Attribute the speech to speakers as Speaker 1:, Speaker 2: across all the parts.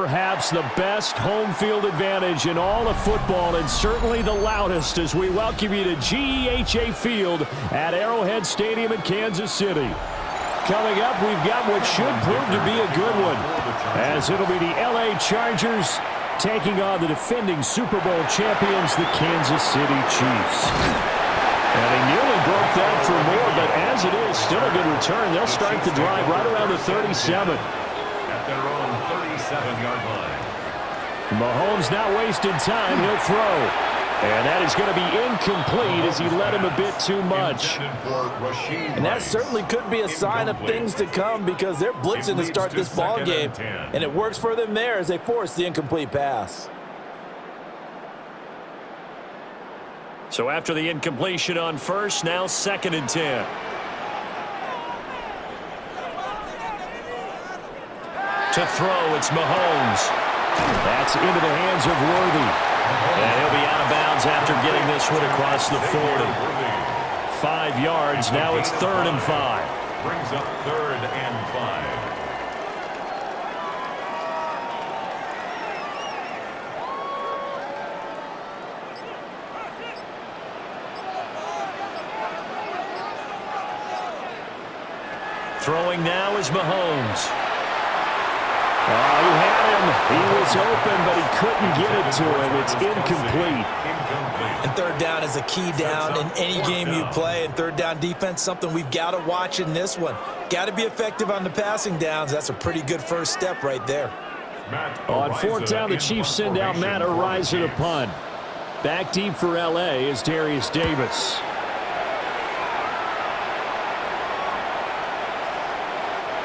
Speaker 1: perhaps the best home field advantage in all of football, and certainly the loudest, as we welcome you to GEHA Field at Arrowhead Stadium in Kansas City. Coming up, we've got what should prove to be a good one, as it'll be the LA Chargers taking on the defending Super Bowl champions, the Kansas City Chiefs. And he nearly broke that for more, but as it is, still a good return. They'll start the drive right around the 37.
Speaker 2: At their own 37-yard line.
Speaker 1: Mahomes not wasting time. He'll throw. And that is going to be incomplete as he led him a bit too much.
Speaker 3: And that certainly could be a sign of things to come, because they're blitzing to start this ball game. And it works for them there as they force the incomplete pass.
Speaker 1: So after the incompletion on first, now 2nd and 10. To throw, it's Mahomes. That's into the hands of Worthy. And he'll be out of bounds after getting this one across the 40. 5 yards, now it's 3rd and 5.
Speaker 2: Brings up 3rd and 5.
Speaker 1: Throwing now is Mahomes. He had him. He was open, but he couldn't get it to him. It's incomplete.
Speaker 3: And 3rd down is a key down in any game you play. And 3rd down defense, something we've got to watch in this one. Got to be effective on the passing downs. That's a pretty good first step right there.
Speaker 1: On 4th down, the Chiefs send out Matt Ariza to punt. Back deep for L.A. is Darius Davis.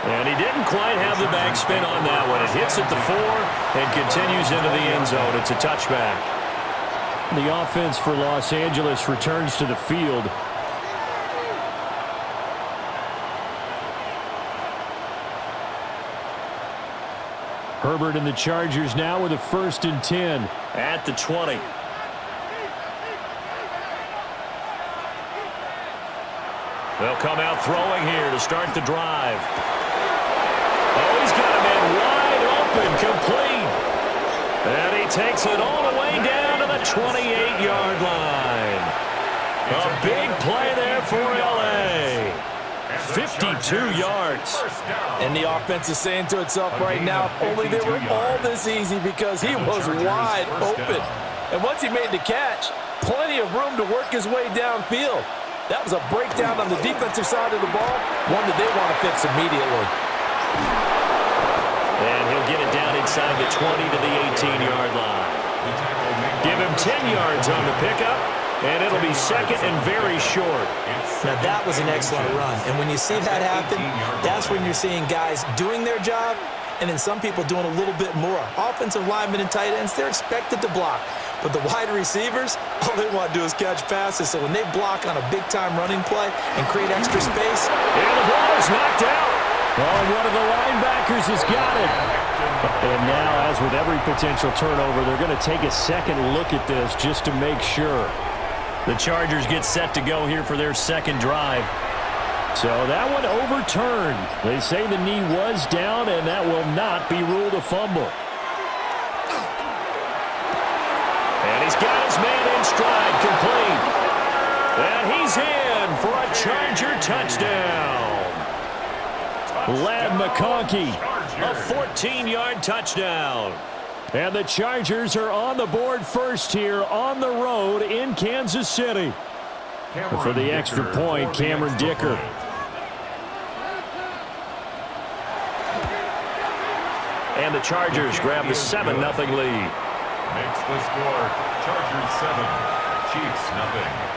Speaker 1: And he didn't quite have the backspin on that one. It hits at the 4 and continues into the end zone. It's a touchback. The offense for Los Angeles returns to the field. Herbert and the Chargers now with a 1st and 10 at the 20. They'll come out throwing here to start the drive. Oh, he's got him in wide open, complete. And he takes it all the way down to the 28-yard line. A big play there for L.A. 52 yards.
Speaker 3: And the offense is saying to itself right now, if only they were all this easy, because he was wide open. And once he made the catch, plenty of room to work his way downfield. That was a breakdown on the defensive side of the ball, one that they want to fix immediately.
Speaker 1: And he'll get it down inside the 20 to the 18-yard line. Give him 10 yards on the pickup, and it'll be 2nd and very short.
Speaker 3: Now, that was an excellent run. And when you see that happen, that's when you're seeing guys doing their job, and then some people doing a little bit more. Offensive linemen and tight ends, they're expected to block. But the wide receivers, all they want to do is catch passes. So when they block on a big-time running play and create extra space.
Speaker 1: And the ball is knocked out. Oh, one of the linebackers has got it. And now, as with every potential turnover, they're going to take a second look at this just to make sure. The Chargers get set to go here for their 2nd drive. So that one overturned. They say the knee was down, and that will not be ruled a fumble. And he's got his man in stride, complete. And he's in for a Charger touchdown. Lad McConkey, a 14-yard touchdown. And the Chargers are on the board first here on the road in Kansas City. For the extra point, Cameron Dicker. And the Chargers grab the 7-0 lead.
Speaker 2: Makes the score Chargers 7, Chiefs 0.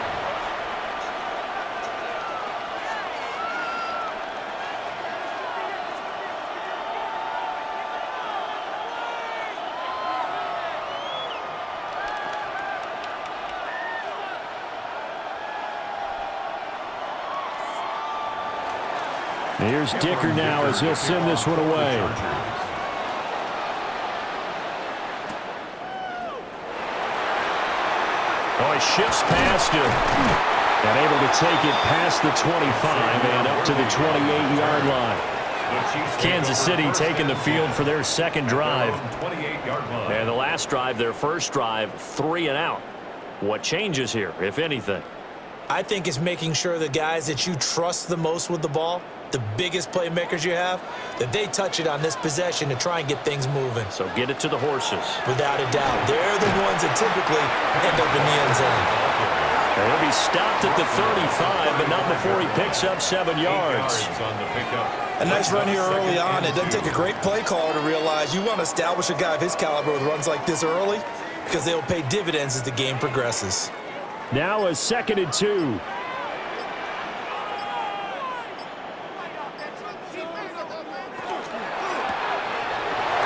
Speaker 1: Here's Dicker now as he'll send this one away. Oh, he shifts past him. And able to take it past the 25 and up to the 28-yard line. Kansas City taking the field for their second drive.
Speaker 2: 28-yard line.
Speaker 1: And the last drive, their first drive, 3 and out. What changes here, if anything?
Speaker 3: I think it's making sure the guys that you trust the most with the ball, the biggest playmakers you have, that they touch it on this possession to try and get things moving.
Speaker 1: So get it to the horses.
Speaker 3: Without a doubt. They're the ones that typically end up in the end zone.
Speaker 1: And he'll be stopped at the 35, but not before he picks up 7 yards.
Speaker 2: On the pickup.
Speaker 3: A nice run here early on. It doesn't take a great play caller to realize you want to establish a guy of his caliber with runs like this early because they'll pay dividends as the game progresses.
Speaker 1: Now a 2nd and 2.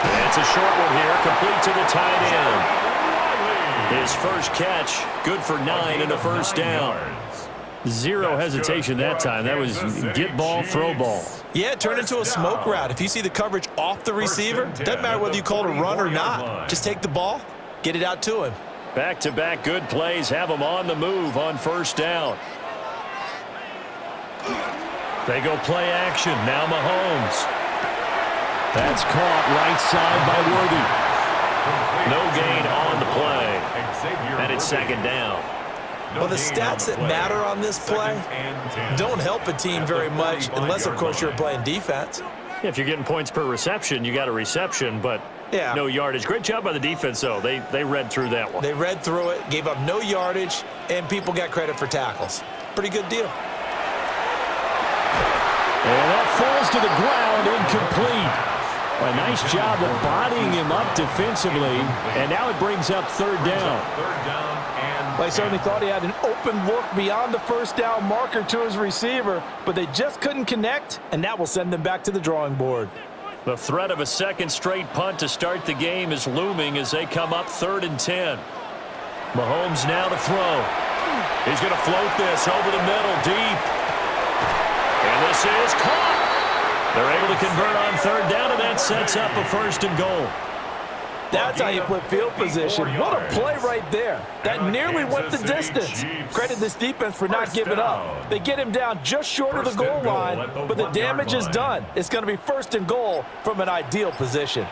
Speaker 1: It's a short one here, complete to the tight end. His first catch, good for 9 and a first down. Zero hesitation that time. That was get ball, throw ball.
Speaker 3: Yeah, turn into a smoke route. If you see the coverage off the receiver, doesn't matter whether you call it a run or not. Just take the ball, get it out to him.
Speaker 1: Back-to-back good plays have him on the move on first down. They go play action. Now Mahomes. That's caught right side by Worthy. No gain on the play. And it's 2nd down.
Speaker 3: Well, the stats that matter on this play don't help a team very much unless, of course, you're playing defense.
Speaker 1: If you're getting points per reception, you got a reception, but no yardage. Great job by the defense, though. They read through that one.
Speaker 3: They read through it, gave up no yardage, and people got credit for tackles. Pretty good deal.
Speaker 1: And that falls to the ground, incomplete. A nice job of bodying him up defensively, and now it brings up 3rd down.
Speaker 4: Well, he certainly thought he had an open look beyond the first down marker to his receiver, but they just couldn't connect, and that will send them back to the drawing board.
Speaker 1: The threat of a second straight punt to start the game is looming as they come up 3rd and 10. Mahomes now to throw. He's going to float this over the middle, deep. And this is caught. They're able to convert on 3rd down, and that sets up a 1st and goal.
Speaker 4: That's how you put field position. What a play right there. That nearly went the distance. Credit this defense for not giving up. They get him down just short of the goal line, but the damage is done. It's going to be 1st and goal from an ideal position.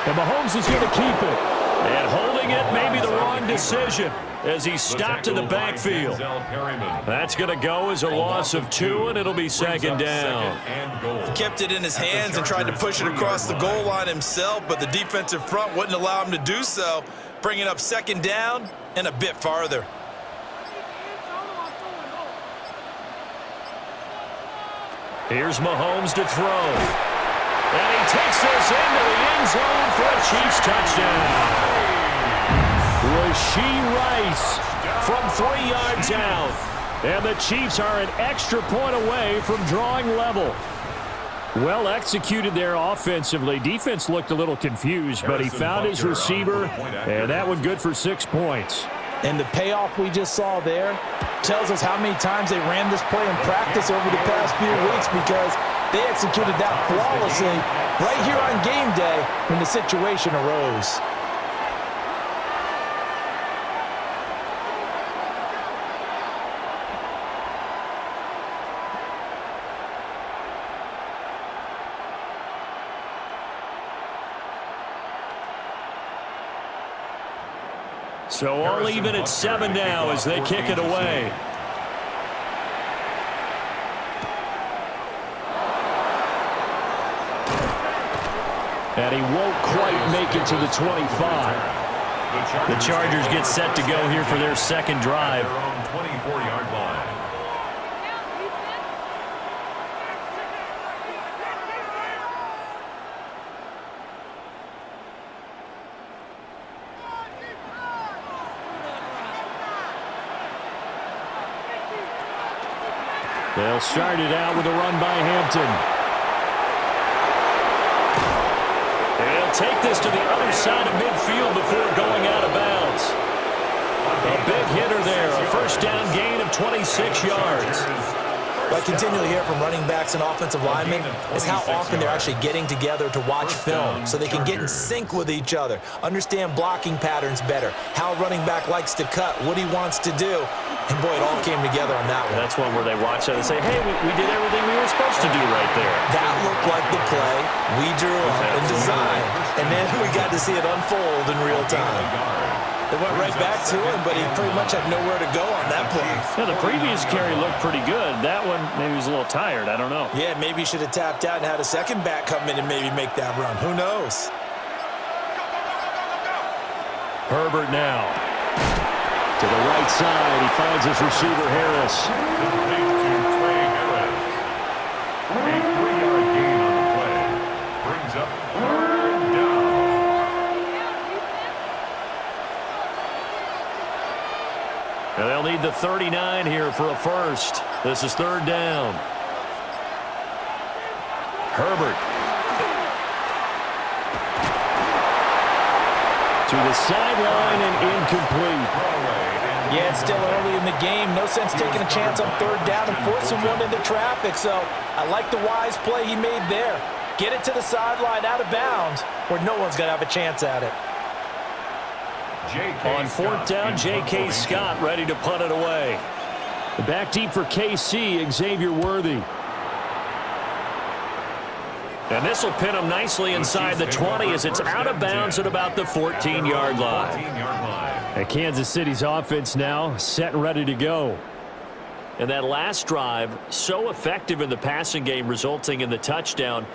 Speaker 1: And Mahomes is going to keep it. And holding it may be the wrong decision as he's stopped in the backfield. That's going to go as a loss of 2, and it'll be 2nd down.
Speaker 3: He kept it in his hands and tried to push it across the goal line himself, but the defensive front wouldn't allow him to do so, bringing up 2nd down and a bit farther.
Speaker 1: Here's Mahomes to throw. And he takes this into the end zone for a Chiefs touchdown. Rashee Rice from 3 yards out. And the Chiefs are an extra point away from drawing level. Well executed there offensively. Defense looked a little confused, but he found his receiver, and that one good for 6 points.
Speaker 4: And the payoff we just saw there tells us how many times they ran this play in practice over the past few weeks, because they executed that flawlessly right here on game day when the situation arose.
Speaker 1: So all even at 7 now as they kick it away. And he won't quite make it to the 25. The Chargers get set to go here for their second drive.
Speaker 2: 24-yard line.
Speaker 1: They'll start it out with a run by Hampton. They'll take this to the other side of midfield before going out of bounds. A big hitter there, a first down gain of 26 yards.
Speaker 3: What I continually hear from running backs and offensive linemen is how often they're actually getting together to watch film so they can get in sync with each other, understand blocking patterns better, how a running back likes to cut, what he wants to do. And, boy, it all came together on that one.
Speaker 1: That's one where they watch that and say, hey, we did everything we were supposed to do right there.
Speaker 3: That looked like the play we drew up and designed. And then we got to see it unfold in real time. They went right back to him, but he pretty much had nowhere to go on that play.
Speaker 1: Yeah, the previous carry looked pretty good. That one, maybe he was a little tired. I don't know.
Speaker 3: Yeah, maybe he should have tapped out and had a second back come in and maybe make that run. Who knows?
Speaker 1: Herbert now. To the right side, he finds his receiver, Harris.
Speaker 2: A 3-yard gain on the play. Brings up 3rd down.
Speaker 1: And they'll need the 39 here for a first. This is 3rd down. Herbert. To the sideline and incomplete.
Speaker 4: Yeah, it's still early in the game. No sense taking a chance on 3rd down and forcing one into traffic. So I like the wise play he made there. Get it to the sideline out of bounds where no one's going to have a chance at it.
Speaker 1: On 4th down, J.K. Scott ready to punt it away. Back deep for KC, Xavier Worthy. And this will pin him nicely inside the 20 as it's out of bounds at about the 14-yard line. And Kansas City's offense now set and ready to go. And that last drive, so effective in the passing game, resulting in the touchdown.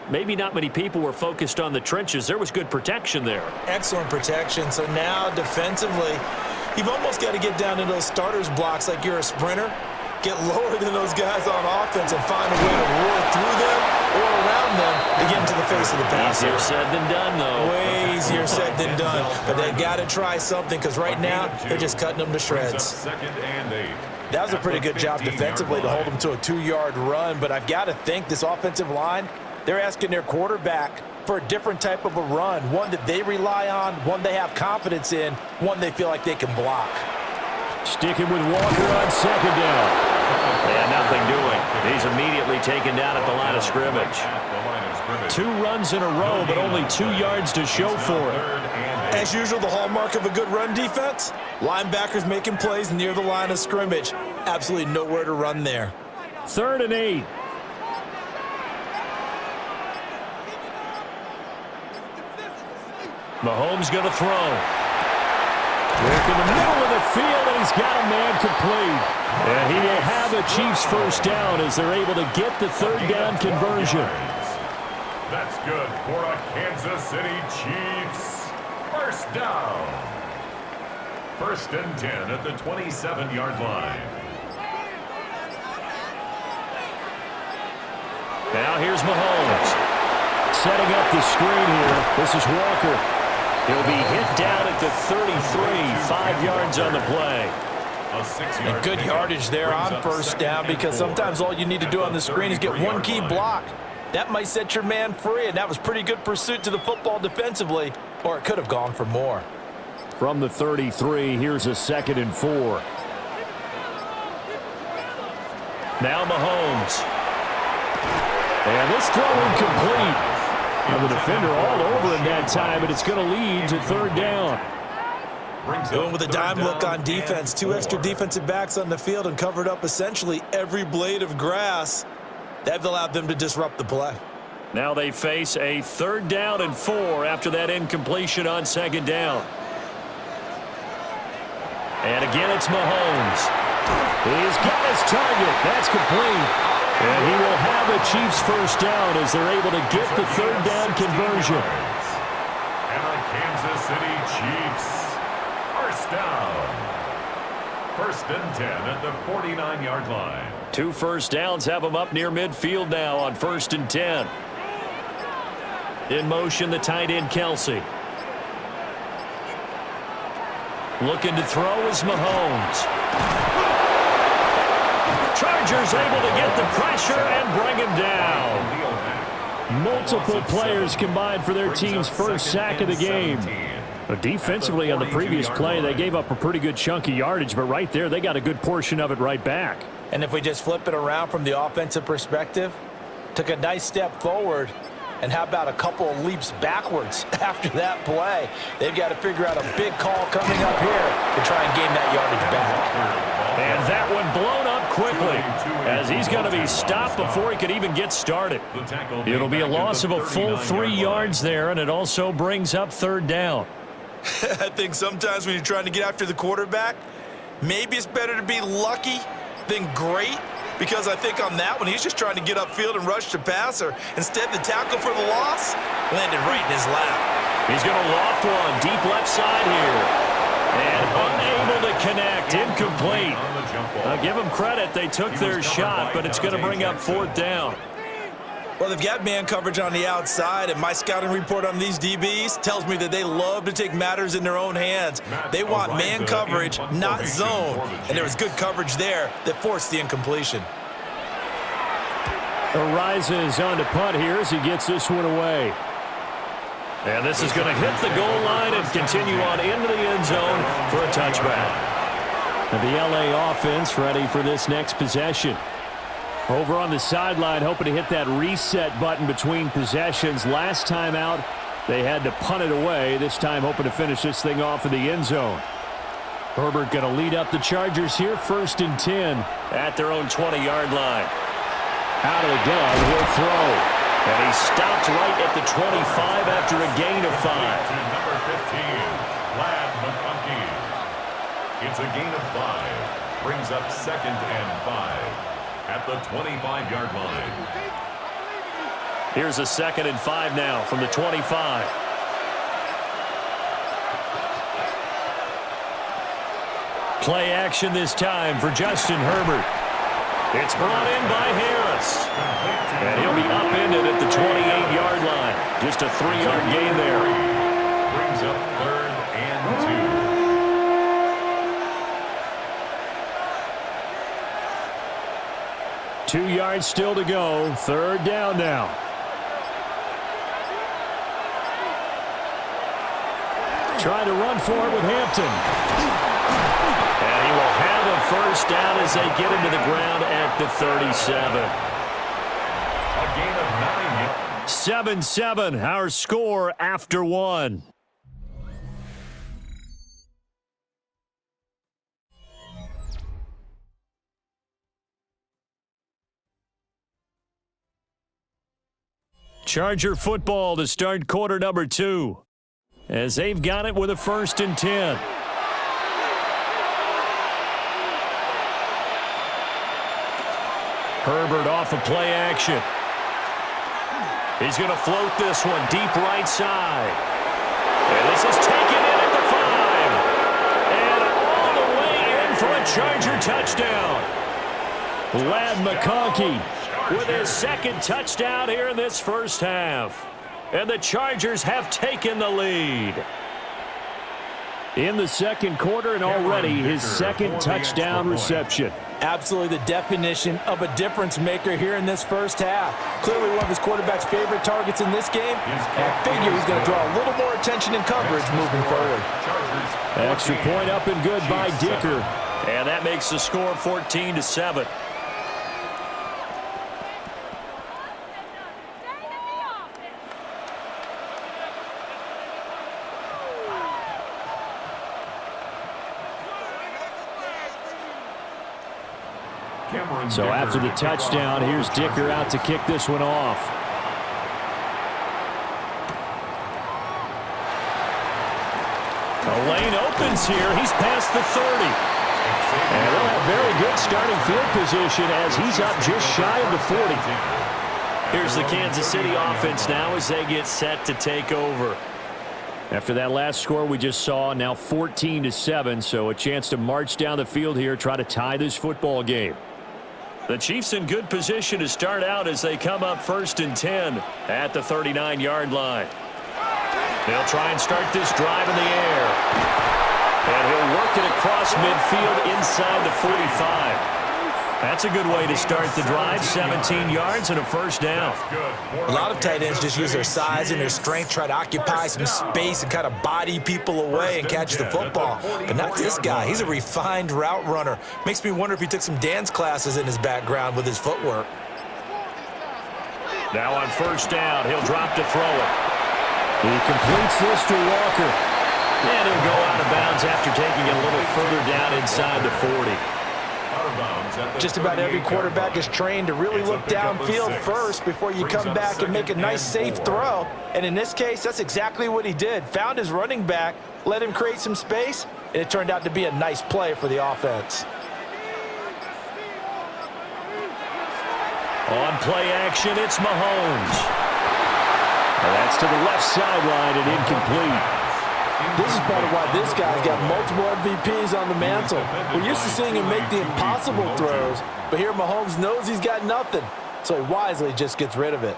Speaker 1: Maybe not many people were focused on the trenches. There was good protection there.
Speaker 3: Excellent protection. So now defensively, you've almost got to get down to those starters blocks like you're a sprinter. Get lower than those guys on offense and find a way to roll through them or around them to get into the face of the passer.
Speaker 1: Easier said than done, though.
Speaker 3: Way easier said than done. But they've got to try something because right now they're just cutting them to shreds. That was a pretty good job defensively to hold them to a 2-yard run. But I've got to think this offensive line, they're asking their quarterback for a different type of a run, one that they rely on, one they have confidence in, one they feel like they can block.
Speaker 1: Sticking with Walker on 2nd down. Yeah, nothing doing. He's immediately taken down at the line of scrimmage. 2 runs in a row, but only 2 yards to show for it.
Speaker 3: As usual, the hallmark of a good run defense, linebackers making plays near the line of scrimmage. Absolutely nowhere to run there.
Speaker 1: 3rd and 8. Mahomes going to throw. Work in the middle of the field, and he's got a man complete. And he will have the Chiefs' first down as they're able to get the 3rd down conversion.
Speaker 2: That's good for a Kansas City Chiefs. First down. 1st and 10 at the 27-yard line.
Speaker 1: Now here's Mahomes. Setting up the screen here. This is Walker. He'll be hit down at the 33, 5 yards on the play.
Speaker 3: And good yardage there on 1st down because sometimes all you need to do on the screen is get one key block. That might set your man free, and that was pretty good pursuit to the football defensively, or it could have gone for more.
Speaker 1: From the 33, here's a 2nd and 4. Now Mahomes. And this throw incomplete. And the defender all over him that time, and it's going to lead to 3rd down.
Speaker 3: Going with a dime look on defense. 2 extra defensive backs on the field and covered up essentially every blade of grass. That allowed them to disrupt the play.
Speaker 1: Now they face a 3rd down and 4 after that incompletion on 2nd down. And again, it's Mahomes. He's got his target. That's complete. And he will have the Chiefs' first down as they're able to get the 3rd down conversion.
Speaker 2: And the Kansas City Chiefs. First down. 1st and 10 at the 49-yard line.
Speaker 1: 2 first downs have them up near midfield now on 1st and 10. In motion, the tight end Kelce. Looking to throw is Mahomes. Chargers able to get the pressure and bring him down. Multiple players combined for their team's first sack of the game. But defensively on the previous play, they gave up a pretty good chunk of yardage, but right there, they got a good portion of it right back.
Speaker 3: And if we just flip it around from the offensive perspective, took a nice step forward And how about a couple of leaps backwards after that play? They've got to figure out a big call coming up here to try and gain that yardage back.
Speaker 1: And that one blown up quickly as he's going to be stopped before he could even get started. It'll be a loss of a full 3 yards there, and it also brings up third down.
Speaker 3: I think sometimes when you're trying to get after the quarterback, maybe it's better to be lucky than great, because I think on that one, he's just trying to get upfield and rush the passer. Instead, the tackle for the loss landed right in his lap.
Speaker 1: He's going to loft one deep left side here. And unable to connect, incomplete. I'll give them credit, they took their shot, but it's going to bring up fourth down.
Speaker 3: Well, they've got man coverage on the outside, and my scouting report on these DBs tells me that they love to take matters in their own hands. They want man coverage, not zone, and there was good coverage there that forced the incompletion.
Speaker 1: Arises on to punt here as he gets this one away. And this is going to hit the goal line and continue on into the end zone for a touchback. And the LA offense ready for this next possession. Over on the sideline, hoping to hit that reset button between possessions. Last time out, they had to punt it away. This time, hoping to finish this thing off in the end zone. Herbert going to lead up the Chargers here, 1st and 10 at their own 20-yard line. Out of the gun, he'll throw. And he stopped right at the 25 after a gain of 5.
Speaker 2: Number 15, It's a gain of 5. Brings up 2nd and 5. At the 25-yard line.
Speaker 1: Here's a 2nd and 5 now from the 25. Play action this time for Justin Herbert. It's brought in by Harris. And he'll be upended at the 28-yard line. Just a 3-yard gain there.
Speaker 2: Brings up 3rd and 2.
Speaker 1: 2 yards still to go. 3rd down now. Trying to run for it with Hampton. And he will have a first down as they get him to the ground at the 37.
Speaker 2: A gain of 9.
Speaker 1: 7-7, our score after 1. Charger football to start quarter number 2. As they've got it with a 1st and 10. Herbert off of play action. He's going to float this one deep right side. And this is taken in at the 5. And all the way in for a Charger touchdown. Ladd McConkey with his 2nd touchdown here in this first half. And the Chargers have taken the lead. In the 2nd quarter, and already his 2nd touchdown reception.
Speaker 3: Absolutely the definition of a difference maker here in this first half. Clearly one of his quarterback's favorite targets in this game. And I figure he's going to draw a little more attention and coverage moving forward.
Speaker 1: Extra point up and good by Dicker. And that makes the score 14-7. So after the touchdown, here's Dicker out to kick this one off. The lane opens here. He's past the 30. And they'll have very good starting field position as he's up just shy of the 40. Here's the Kansas City offense now as they get set to take over. After that last score we just saw, now 14-7, so a chance to march down the field here, try to tie this football game. The Chiefs in good position to start out as they come up 1st and 10 at the 39-yard line. They'll try and start this drive in the air. And he'll work it across midfield inside the 45. That's a good way to start the drive. 17 yards and a first down.
Speaker 3: A lot of tight ends just use their size and their strength, try to occupy some space and kind of body people away and catch the football. But not this guy. He's a refined route runner. Makes me wonder if he took some dance classes in his background with his footwork.
Speaker 1: Now on first down, he'll drop to throw it. He completes this to Walker. And he'll go out of bounds after taking it a little further down inside the 40.
Speaker 4: Just about every quarterback is trained to really look downfield first before you come back and make a nice safe throw. And in this case, that's exactly what he did. Found his running back, let him create some space, and it turned out to be a nice play for the offense.
Speaker 1: On play action, it's Mahomes. And that's to the left sideline and incomplete.
Speaker 4: This is part of why this guy's got multiple MVPs on the mantle. We're used to seeing him make the impossible throws, but here Mahomes knows he's got nothing, so he wisely just gets rid of it.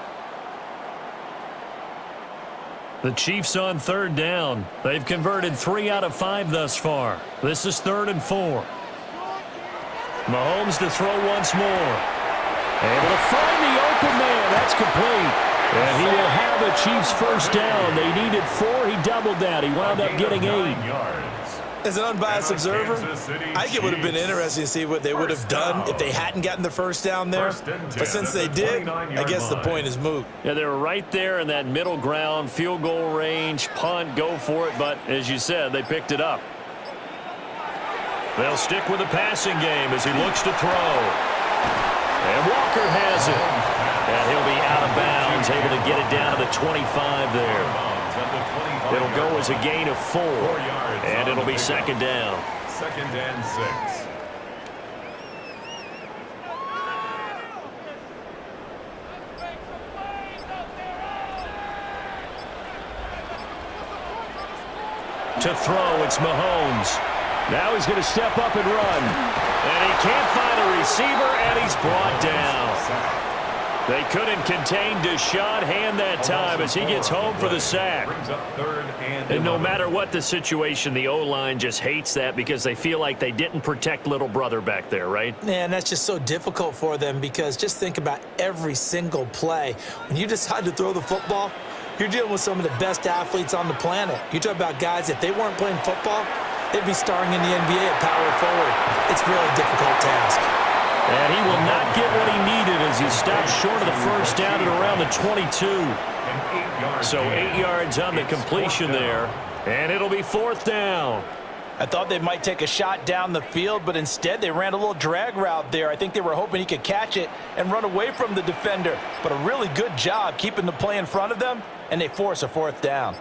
Speaker 1: The Chiefs on third down. They've converted 3 out of 5 thus far. This is 3rd and 4. Mahomes to throw once more. Able to find the open man. That's complete. And he will have a Chiefs first down. They needed 4. He doubled that. He wound up getting 8.
Speaker 3: As an unbiased observer, I think it would have been interesting to see what they would have done if they hadn't gotten the first down there. But since they did, I guess the point is moot.
Speaker 1: Yeah, they were right there in that middle ground, field goal range, punt, go for it. But as you said, they picked it up. They'll stick with the passing game as he looks to throw. And Walker has it. And he'll be out of bounds, able to get it down to the 25 there. It'll go as a gain of 4, and it'll be 2nd down.
Speaker 2: 2nd and 6.
Speaker 1: To throw, it's Mahomes. Now he's going to step up and run. And he can't find a receiver, and he's brought down. They couldn't contain Deshaun Hand that time as he gets home for the sack. And no matter what the situation, the O-line just hates that because they feel like they didn't protect little brother back there, right?
Speaker 3: Man, that's just so difficult for them because just think about every single play. When you decide to throw the football, you're dealing with some of the best athletes on the planet. You talk about guys, if they weren't playing football, they'd be starring in the NBA at power forward. It's a really difficult task.
Speaker 1: And he will not get what he needed as he stops short of the first down at around the 22. So 8 yards on the completion there, and it'll be 4th down.
Speaker 4: I thought they might take a shot down the field, but instead they ran a little drag route there. I think they were hoping he could catch it and run away from the defender. But a really good job keeping the play in front of them, and they force a 4th down.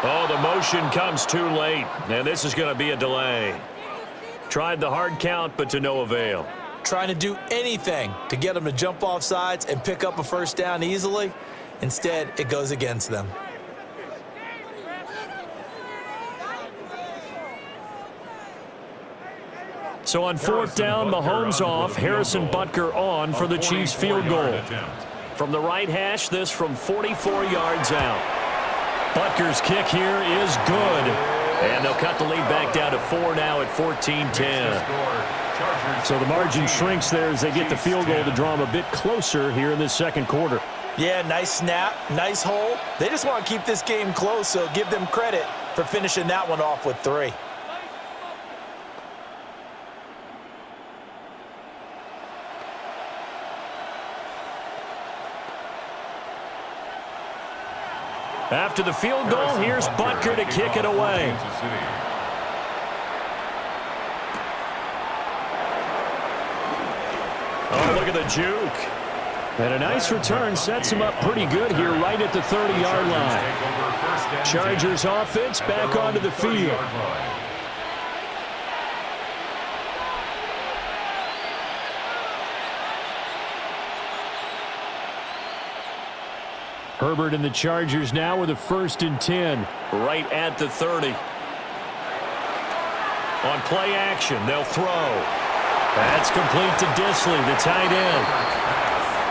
Speaker 1: Oh, the motion comes too late, and this is going to be a delay. Tried the hard count, but to no avail.
Speaker 3: Trying to do anything to get them to jump off sides and pick up a first down easily. Instead, it goes against them.
Speaker 1: So on 4th down, Mahomes off, Harrison Butker on for the Chiefs field goal. From the right hash, this from 44 yards out. Butker's kick here is good. And they'll cut the lead back down to 4 now at 14-10. So the margin shrinks there as they get the field goal to draw them a bit closer here in this 2nd quarter.
Speaker 4: Yeah, nice snap, nice hole. They just want to keep this game close, so give them credit for finishing that one off with 3.
Speaker 1: After the field goal, here's Butker to kick it away. Oh, look at the juke. And a nice return sets him up pretty good here right at the 30-yard line. Chargers offense back onto the field. Herbert and the Chargers now with a 1st and 10. Right at the 30. On play action, they'll throw. That's complete to Disley, the tight end.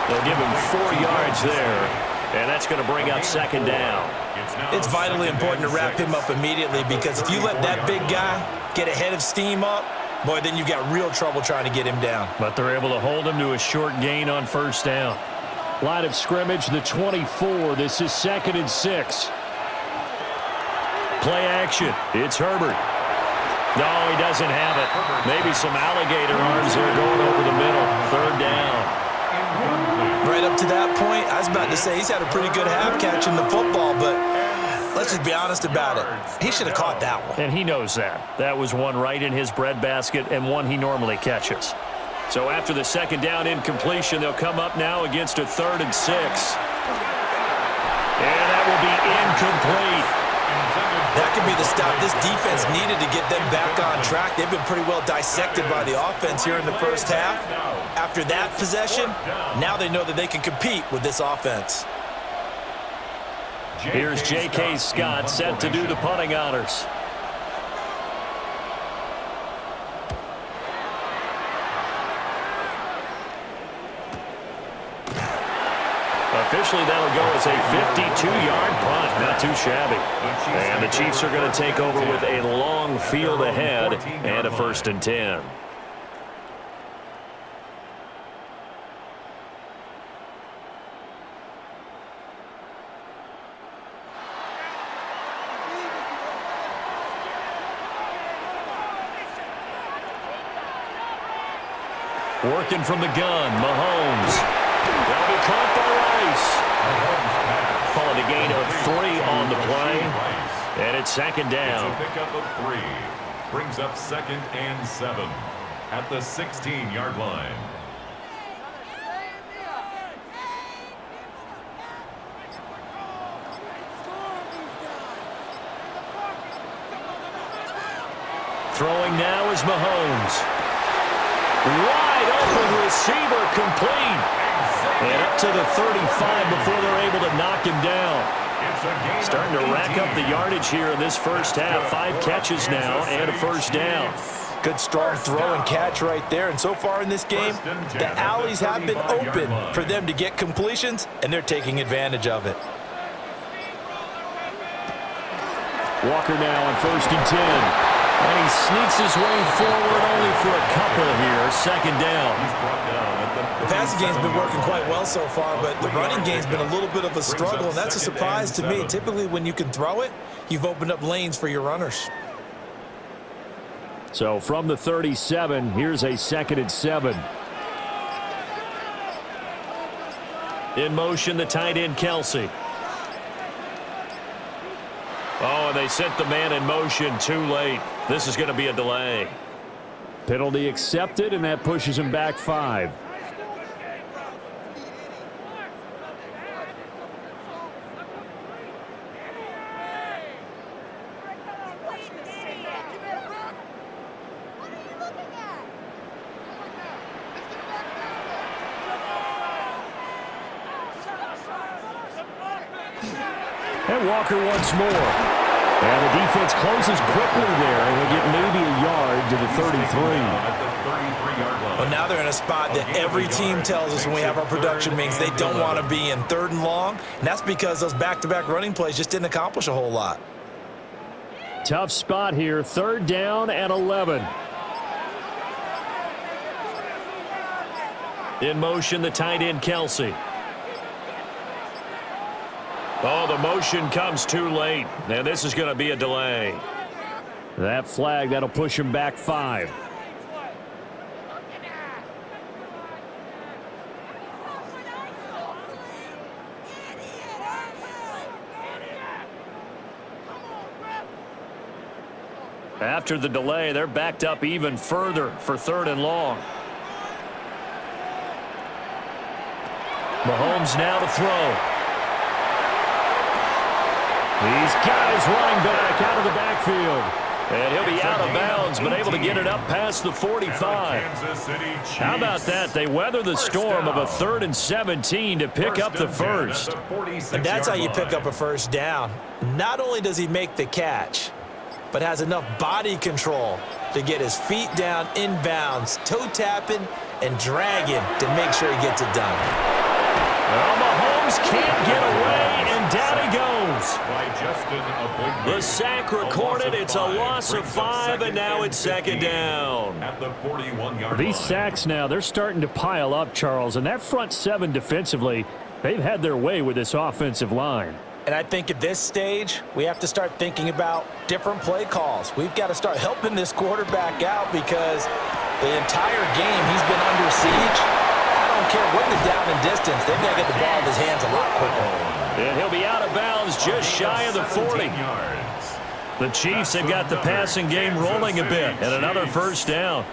Speaker 1: They'll give him 4 yards there. And that's going to bring up 2nd down.
Speaker 3: It's vitally important to wrap him up immediately because if you let that big guy get a head of steam up, boy, then you've got real trouble trying to get him down.
Speaker 1: But they're able to hold him to a short gain on 1st down. Line of scrimmage, the 24. This is 2nd and 6. Play action. It's Herbert. No, he doesn't have it. Maybe some alligator arms there going over the middle. Third down.
Speaker 3: Right up to that point, I was about to say he's had a pretty good half catching the football, but let's just be honest about it. He should have caught that one.
Speaker 1: And he knows that. That was one right in his breadbasket and one he normally catches. So after the second down incompletion, they'll come up now against a 3rd and 6. And that will be incomplete.
Speaker 3: That could be the stop this defense needed to get them back on track. They've been pretty well dissected by the offense here in the first half. After that possession, now they know that they can compete with this offense.
Speaker 1: Here's J.K. Scott set to do the punting honors. Officially, that'll go as a 52-yard punt. Not too shabby. And the Chiefs are going to take over with a long field ahead and a 1st and 10. Working from the gun, Mahomes. That'll be caught by Rice. Calling a gain of 3 on the play. And it's 2nd down.
Speaker 2: It's a pickup of 3. Brings up 2nd and 7 at the 16-yard line.
Speaker 1: Throwing now is Mahomes. Wide open receiver complete. And up to the 35 before they're able to knock him down. Starting to rack up the yardage here in this first half. 5 catches now and a 1st down.
Speaker 3: Good strong throw and catch right there. And so far in this game, the alleys have been open for them to get completions, and they're taking advantage of it.
Speaker 1: Walker now on 1st and 10. And he sneaks his way forward only for a couple here. 2nd down.
Speaker 3: The passing game's been working quite well so far, but the running game's been a little bit of a struggle, and that's a surprise to me. Typically, when you can throw it, you've opened up lanes for your runners.
Speaker 1: So from the 37, here's a 2nd and 7. In motion, the tight end, Kelce. Oh, and they sent the man in motion too late. This is going to be a delay. Penalty accepted, and that pushes him back 5. And Walker once more. And the defense closes quickly there, and we'll get maybe a yard to the 33.
Speaker 3: Well, now they're in a spot that every team tells us when we have our production meetings they don't want to be in. 3rd and long, and that's because those back-to-back running plays just didn't accomplish a whole lot.
Speaker 1: Tough spot here, 3rd down and 11. In motion, the tight end, Kelce. Oh, the motion comes too late. And this is going to be a delay. That flag, that'll push him back 5. After the delay, they're backed up even further for 3rd and long. Mahomes now to throw. He's got his running back out of the backfield. And he'll be out of bounds, but able to get it up past the 45. How about that? They weather the storm of a 3rd and 17 to pick up the 1st.
Speaker 3: And that's how you pick up a 1st down. Not only does he make the catch, but has enough body control to get his feet down inbounds, toe tapping and dragging to make sure he gets it done.
Speaker 1: Well, Mahomes can't get away, and down he goes. The sack recorded. It's a loss of 5, and now it's 2nd down.
Speaker 2: At the 41-yard
Speaker 1: These
Speaker 2: line.
Speaker 1: sacks now, they're starting to pile up, Charles, and that front 7 defensively, they've had their way with this offensive line.
Speaker 3: And I think at this stage, we have to start thinking about different play calls. We've got to start helping this quarterback out because the entire game he's been under siege. I don't care what the down and distance. They've got to get the ball in his hands a lot quicker.
Speaker 1: And he'll be out of bounds just shy of the 40. The Chiefs have got the passing game rolling a bit, and another first down.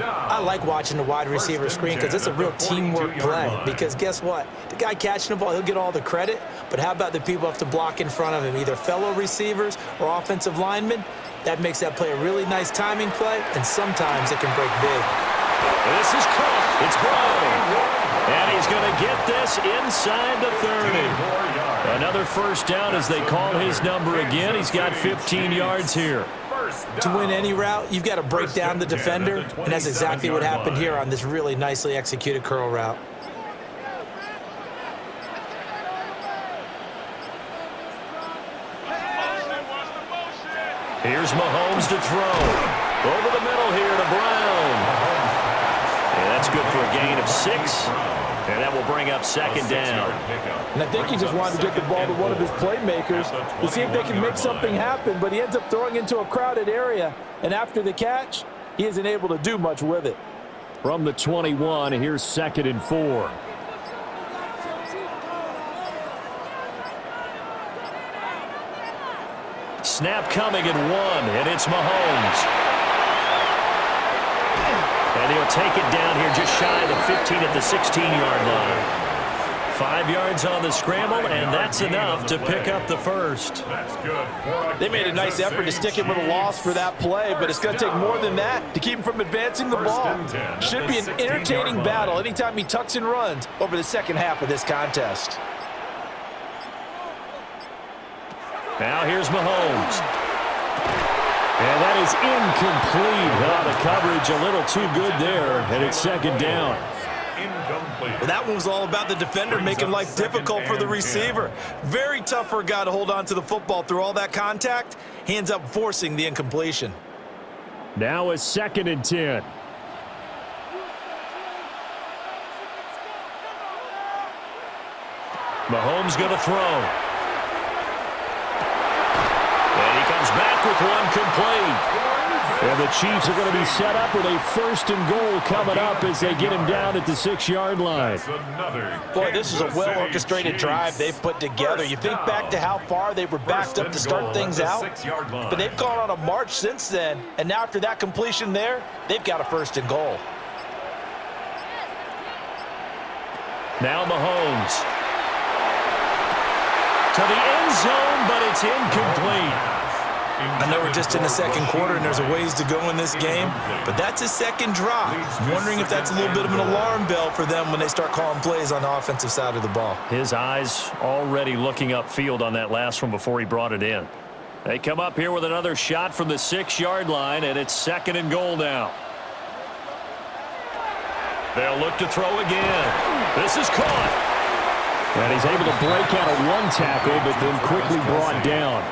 Speaker 3: I like watching the wide receiver screen because it's a real teamwork play. Because guess what? The guy catching the ball, he'll get all the credit, but how about the people who have to block in front of him, either fellow receivers or offensive linemen? That makes that play a really nice timing play, and sometimes it can break big.
Speaker 1: This is caught. It's Brown. And he's going to get this inside the 30. Another first down as they call his number again. He's got 15 yards here.
Speaker 3: To win any route, you've got to break down the defender, and that's exactly what happened here on this really nicely executed curl route.
Speaker 1: Here's Mahomes to throw. Over the middle here to Brown. And that's good for a gain of 6. And that will bring up second down.
Speaker 4: And I think he just wanted to get the ball to one of his playmakers to see if they can make something happen, but he ends up throwing into a crowded area. And after the catch, he isn't able to do much with it.
Speaker 1: From the 21, here's 2nd and 4. Snap coming at 1, and it's Mahomes. And he'll take it down here just shy of the 15 at the 16-yard line. 5 yards on the scramble, and that's enough to pick up the first.
Speaker 4: They made a nice effort to stick him with a loss for that play, but it's going to take more than that to keep him from advancing the ball. Should be an entertaining battle anytime he tucks and runs over the second half of this contest.
Speaker 1: Now here's Mahomes. And that is incomplete. The coverage a little too good there, and it's second down.
Speaker 3: Well, that one was all about the defender making life difficult for the receiver. Very tough for a guy to hold on to the football through all that contact. He ends up forcing the incompletion.
Speaker 1: Now it's 2nd and 10. Mahomes going to throw. Back with one complete. And the Chiefs are going to be set up with a 1st and goal coming up as they get him down at the 6-yard line.
Speaker 3: Boy, this is a well-orchestrated drive they've put together. You think back to how far they were backed up to start things out, but they've gone on a march since then, and now after that completion there, they've got a 1st and goal.
Speaker 1: Now Mahomes. To the end zone, but it's incomplete.
Speaker 3: I know we're just in the second quarter and there's a ways to go in this game, but that's a second drop. I'm wondering if that's a little bit of an alarm bell for them when they start calling plays on the offensive side of the ball.
Speaker 1: His eyes already looking upfield on that last one before he brought it in. They come up here with another shot from the 6-yard line, and it's 2nd and goal now. They'll look to throw again. This is caught. And he's able to break out of one tackle, but then quickly brought down.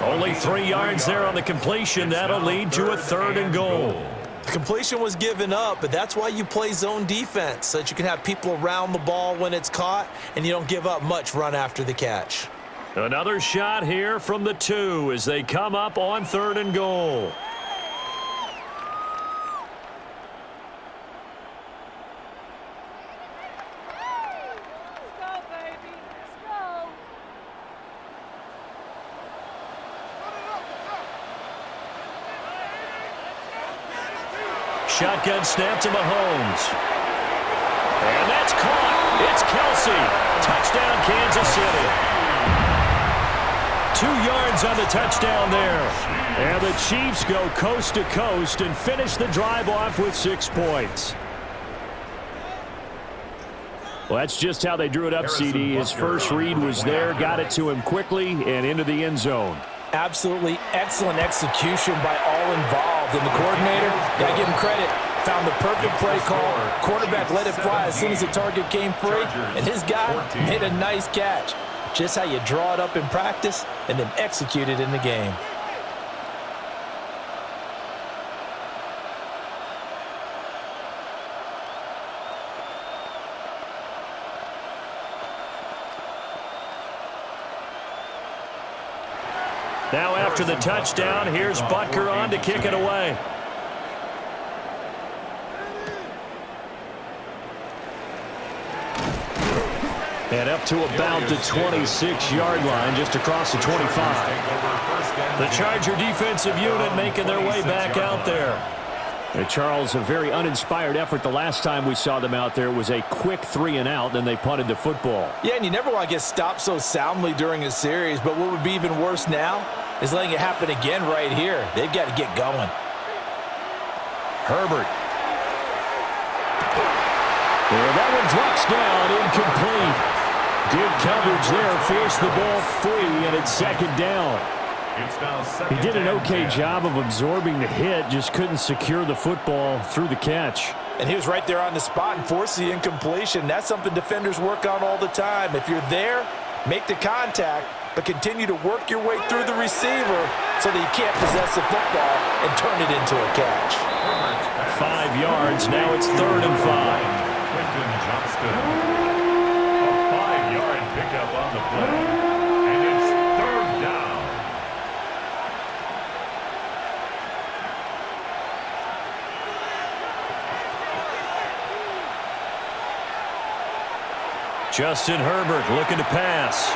Speaker 1: Only 3 yards there on the completion. That'll lead to a 3rd and goal.
Speaker 3: The completion was given up, but that's why you play zone defense, so that you can have people around the ball when it's caught, and you don't give up much run after the catch.
Speaker 1: Another shot here from the 2 as they come up on 3rd and goal. Shotgun snap to Mahomes. And that's caught. It's Kelce. Touchdown, Kansas City. 2 yards on the touchdown there. And the Chiefs go coast to coast and finish the drive off with 6 points. Well, that's just how they drew it up, CD. His first read was there, got it to him quickly, and into the end zone.
Speaker 4: Absolutely excellent execution by all involved. And the coordinator, got to give him credit, found the perfect play call. Quarterback let it fly as soon as the target came free. And his guy made a nice catch. Just how you draw it up in practice and then execute it in the game.
Speaker 1: Now after the touchdown, here's Butker on to kick it away. And up to about the 26-yard line, just across the 25. The Charger defensive unit making their way back out there. And Charles, a very uninspired effort the last time we saw them out there. It was a quick 3-and-out, then they punted the football.
Speaker 4: Yeah, and you never want to get stopped so soundly during a series, but what would be even worse now is letting it happen again right here. They've got to get going.
Speaker 1: Herbert. And that one drops down, incomplete. Good coverage there, forced the ball free, and it's second down. He did an okay job of absorbing the hit, just couldn't secure the football through the catch.
Speaker 4: And he was right there on the spot and forced the incompletion. That's something defenders work on all the time. If you're there, make the contact, but continue to work your way through the receiver so that you can't possess the football and turn it into a catch.
Speaker 1: 5 yards, now it's 3rd and 5.
Speaker 2: Pickup on the play, and it's 3rd down.
Speaker 1: Justin Herbert looking to pass.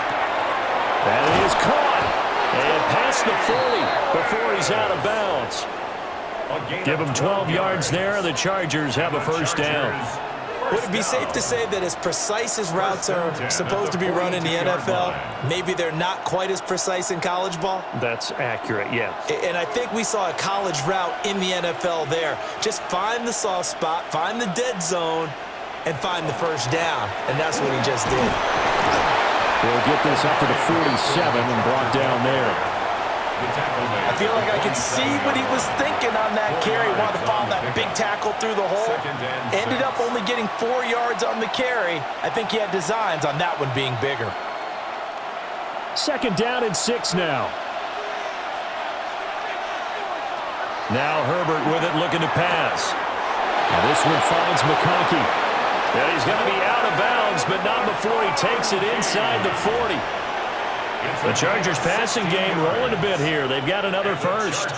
Speaker 1: That is caught. And past the 40 before he's out of bounds. Give him 12 yards there. The Chargers have a first down.
Speaker 3: Would it be safe to say that as precise as routes are supposed to be run in the NFL, maybe they're not quite as precise in college ball?
Speaker 1: That's accurate, yeah.
Speaker 3: And I think we saw a college route in the NFL there. Just find the soft spot, find the dead zone, and find the first down. And that's what he just did.
Speaker 1: He'll get this up to the 47 and brought down there.
Speaker 4: I feel like I could see what he was thinking on that carry. Wanted to follow that big tackle through the hole. Ended up only getting 4 yards on the carry. I think he had designs on that one being bigger.
Speaker 1: 2nd down and 6 now. Now Herbert with it, looking to pass. Now this one finds McConkey. And he's going to be out of bounds, but not before he takes it inside the 40. The Chargers passing game rolling a bit here. They've got another first.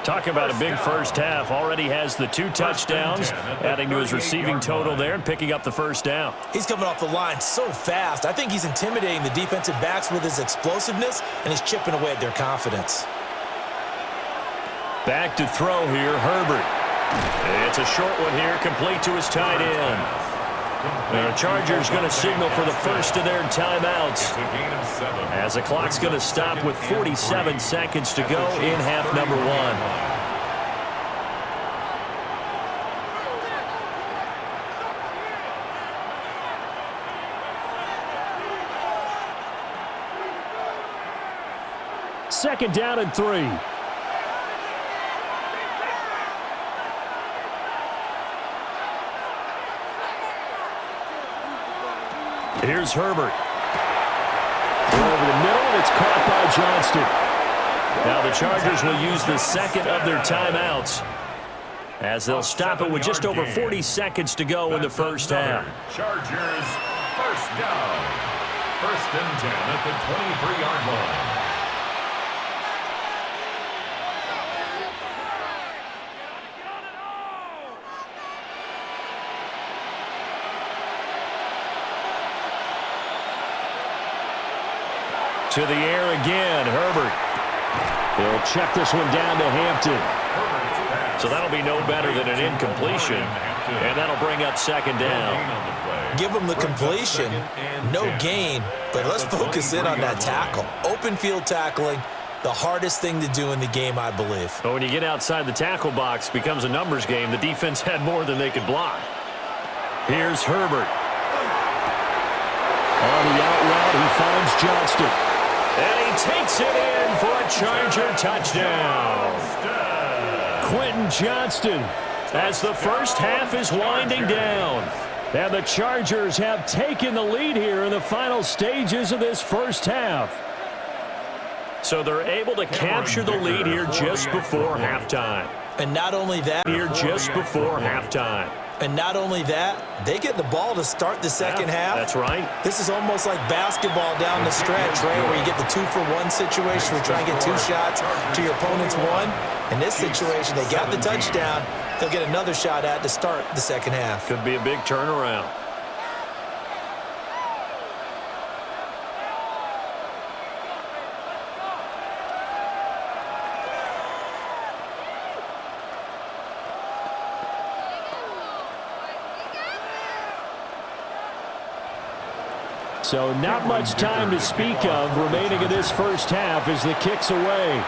Speaker 1: Talk about a big first half. Already has the 2 touchdowns, adding to his receiving total there and picking up the first down.
Speaker 3: He's coming off the line so fast. I think he's intimidating the defensive backs with his explosiveness, and he's chipping away at their confidence.
Speaker 1: Back to throw here, Herbert. It's a short one here, complete to his tight end. The Chargers going to signal for the first of their timeouts, as the clock's going to stop with 47 seconds to go in half number 1. Second down and 3. Here's Herbert. Throw over the middle, and it's caught by Johnston. Now the Chargers will use the second of their timeouts, as they'll stop it with just over 40 seconds to go in the first half.
Speaker 2: Chargers first down. 1st and 10 at the 23-yard line.
Speaker 1: To the air again, Herbert. He'll check this one down to Hampton. So that'll be no better than an incompletion, and that'll bring up 2nd down.
Speaker 3: Give him the completion, no gain, but let's focus in on that tackle. Open field tackling, the hardest thing to do in the game, I believe.
Speaker 1: But when you get outside the tackle box, it becomes a numbers game. The defense had more than they could block. Here's Herbert. On the out route, he finds Johnston. And he takes it in for a Charger touchdown. Quentin Johnston, as the first half is winding down. And the Chargers have taken the lead here in the final stages of this first half. So they're able to capture the lead here just before halftime.
Speaker 3: And not only that,
Speaker 1: Here just before halftime.
Speaker 3: And not only that, they get the ball to start the second half.
Speaker 1: That's right.
Speaker 3: This is almost like basketball down the stretch, right, where you get the 2-for-1 situation where you try and get 2 shots to your opponent's 1. In this situation, they got the touchdown. They'll get another shot at to start the second half.
Speaker 1: Could be a big turnaround. So not much time to speak of remaining in this first half as the kick's away.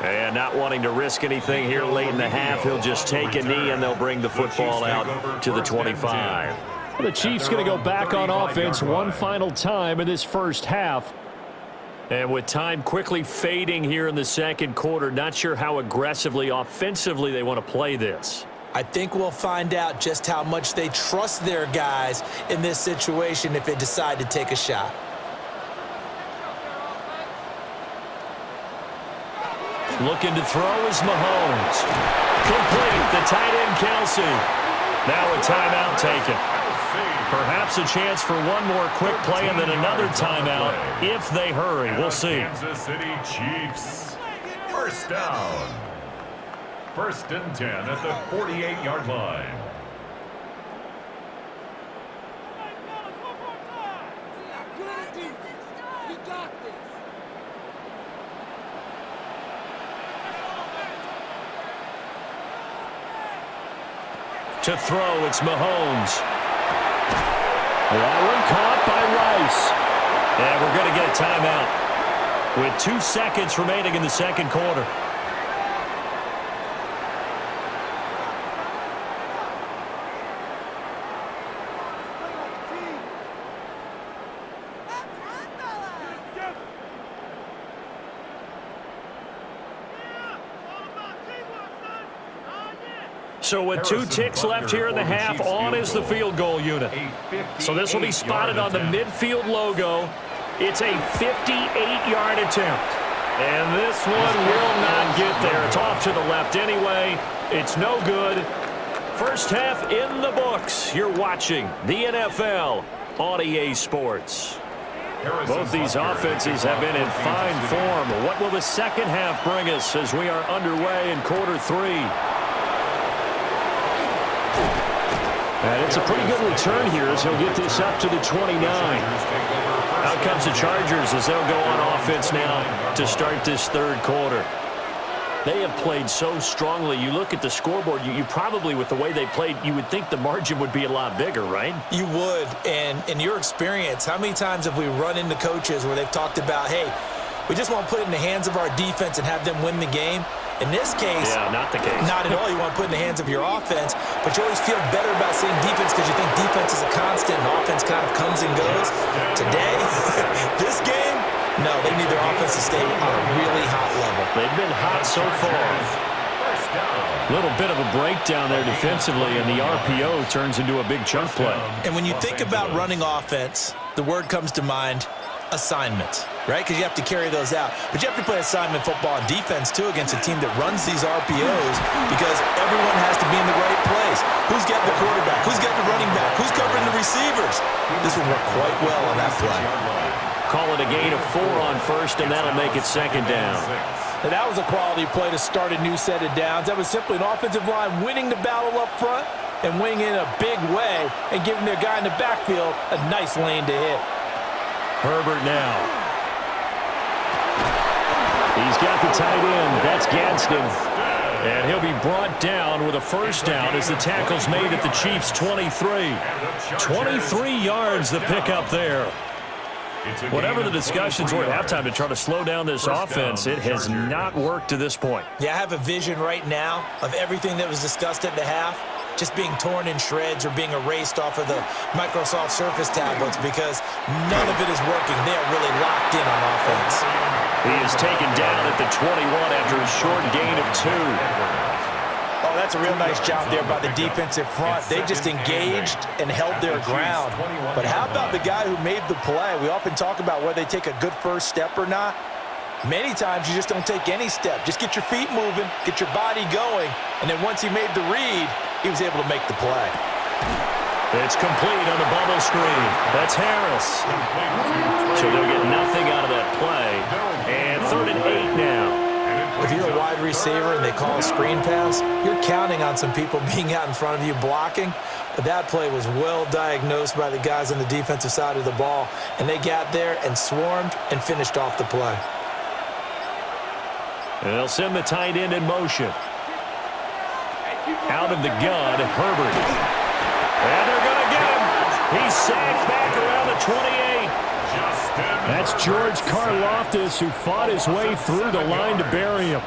Speaker 1: And not wanting to risk anything here late in the half, he'll just take a knee and they'll bring the football out to the 25. The Chiefs going to go back on offense one final time in this first half. And with time quickly fading here in the second quarter, not sure how aggressively, offensively they want to play this.
Speaker 3: I think we'll find out just how much they trust their guys in this situation if they decide to take a shot.
Speaker 1: Looking to throw is Mahomes. Complete, the tight end Kelce. Now a timeout taken. Perhaps a chance for one more quick play and then another timeout if they hurry. We'll see.
Speaker 2: Kansas City Chiefs. First down. 1st and 10 at the 48-yard line.
Speaker 1: To throw, it's Mahomes. That one caught by Rice. And we're going to get a timeout with 2 seconds remaining in the second quarter. So with 2 ticks left here in the half, on is the field goal unit. So this will be spotted on the midfield logo. It's a 58-yard attempt. And this one will not get there. It's off to the left anyway. It's no good. First half in the books. You're watching the NFL on EA Sports. Both these offenses have been in fine form. What will the second half bring us as we are underway in quarter 3? And it's a pretty good return here as he'll get this up to the 29. Out comes the Chargers as they'll go on offense now to start this third quarter. They have played so strongly. You look at the scoreboard, you probably, with the way they played, you would think the margin would be a lot bigger, right?
Speaker 3: You would. And in your experience, how many times have we run into coaches where they've talked about, hey, we just want to put it in the hands of our defense and have them win the game? In this case,
Speaker 1: yeah, not the case.
Speaker 3: Not at all. You want to put it in the hands of your offense, but you always feel better about saying defense because you think defense is a constant and offense kind of comes and goes. Today, this game, no, they need their offense to stay on a really hot level.
Speaker 1: They've been hot so far. A little bit of a breakdown there defensively, and the RPO turns into a big chunk play.
Speaker 3: And when you think about running offense, the word comes to mind, assignments, right? Because you have to carry those out. But you have to play assignment football and defense, too, against a team that runs these RPOs because everyone has to be in the right place. Who's getting the quarterback? Who's getting the running back? Who's covering the receivers? This will work quite well on that play.
Speaker 1: Call it a gain of 4 on first, and that'll make it second down.
Speaker 4: And that was a quality play to start a new set of downs. That was simply an offensive line winning the battle up front and winning in a big way and giving their guy in the backfield a nice lane to hit.
Speaker 1: Herbert now. He's got the tight end. That's Gadsden. And he'll be brought down with a first down as the tackle's made at the Chiefs' 23. 23 yards the pickup there. Whatever the discussions were at halftime to try to slow down this offense, it has not worked to this point.
Speaker 3: Yeah, I have a vision right now of everything that was discussed at the half just being torn in shreds or being erased off of the Microsoft Surface tablets because none of it is working. They are really locked in on offense.
Speaker 1: He is taken down at the 21 after a short gain of 2.
Speaker 3: Oh, that's a real nice job there by the defensive front. They just engaged and held their ground. But how about the guy who made the play? We often talk about whether they take a good first step or not. Many times you just don't take any step. Just get your feet moving, get your body going, and then once he made the read, he was able to make the play.
Speaker 1: It's complete on the bubble screen. That's Harris. So they'll get nothing out of that play. And 3rd and 8 now.
Speaker 3: If you're a wide receiver and they call a screen pass, you're counting on some people being out in front of you blocking. But that play was well diagnosed by the guys on the defensive side of the ball. And they got there and swarmed and finished off the play.
Speaker 1: And they'll send the tight end in motion. Out of the gun, Herbert. And they're going to get him. He's sacked back around the 28. That's George Karlaftis, who fought his way through the line to bury him.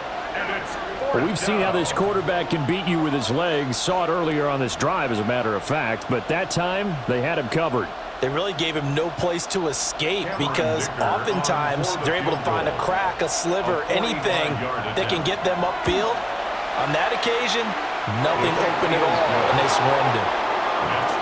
Speaker 1: Well, we've seen how this quarterback can beat you with his legs. Saw it earlier on this drive, as a matter of fact. But that time, they had him covered.
Speaker 3: They really gave him no place to escape because oftentimes they're able to find a crack, a sliver, anything that can get them upfield. On that occasion, nothing open at all, and they swarmed him.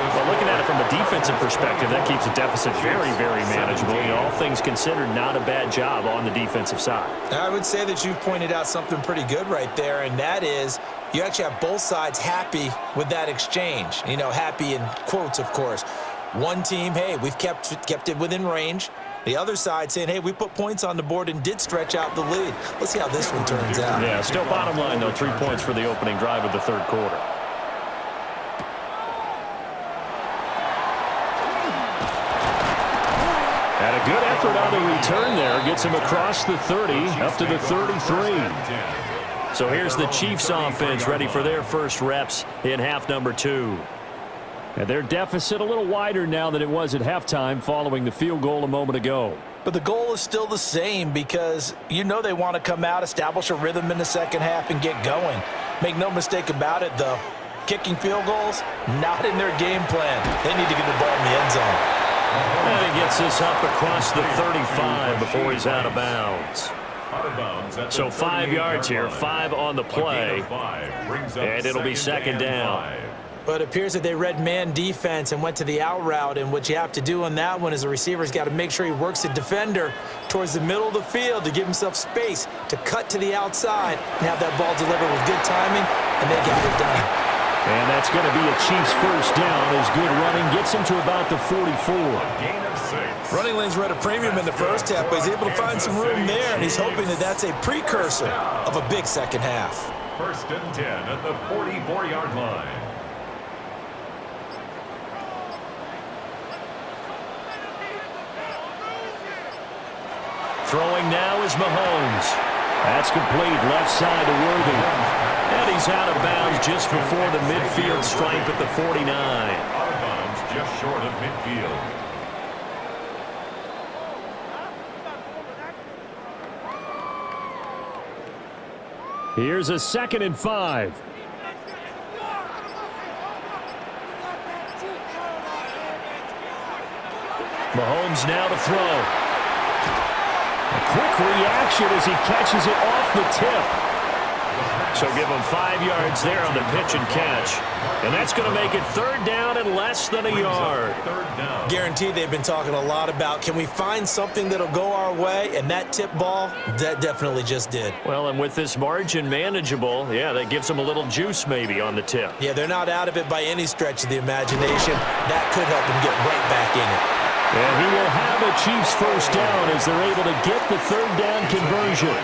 Speaker 1: Well, looking at it from a defensive perspective, that keeps the deficit very, very manageable. You know, all things considered, not a bad job on the defensive side.
Speaker 3: I would say that you've pointed out something pretty good right there, and that is you actually have both sides happy with that exchange. You know, happy in quotes, of course. One team, hey, we've kept it within range. The other side saying, hey, we put points on the board and did stretch out the lead. Let's see how this one turns out.
Speaker 1: Yeah, still bottom line, though, 3 points for the opening drive of the 3rd quarter. And a good effort on the return there. Gets him across the 30, up to the 33. So here's the Chiefs offense ready for their first reps in half number 2. And their deficit a little wider now than it was at halftime following the field goal a moment ago.
Speaker 3: But the goal is still the same because you know they want to come out, establish a rhythm in the second half, and get going. Make no mistake about it, though. Kicking field goals, not in their game plan. They need to get the ball in the end zone.
Speaker 1: And he gets this up across the 35 before he's out of bounds. So 5 yards here, 5 on the play, and it'll be 2nd down.
Speaker 3: But it appears that they read man defense and went to the out route, and what you have to do on that one is the receiver's got to make sure he works the defender towards the middle of the field to give himself space to cut to the outside and have that ball delivered with good timing, and they got it done.
Speaker 1: And that's going to be a Chiefs first down as good running gets him to about the 44.
Speaker 3: Running lanes were at a premium in the first half, but he's able to find some room there, and he's hoping that that's a precursor of a big second half.
Speaker 2: 1st and 10 at the 44-yard line.
Speaker 1: Throwing now is Mahomes. That's complete, left side to Worthy. And he's out of bounds just before the midfield stripe at the 49.
Speaker 2: Out of bounds just short of midfield.
Speaker 1: Here's a 2nd and 5. Mahomes now to throw. A quick reaction as he catches it off the tip. So give him 5 yards there on the pitch and catch. And that's going to make it 3rd down and less than a yard.
Speaker 3: Guaranteed they've been talking a lot about, can we find something that'll go our way? And that tip ball, that definitely just did.
Speaker 1: Well, and with this margin manageable, yeah, that gives them a little juice maybe on the tip.
Speaker 3: Yeah, they're not out of it by any stretch of the imagination. That could help them get right back in it.
Speaker 1: And he will have a Chiefs first down as they're able to get the 3rd down conversion.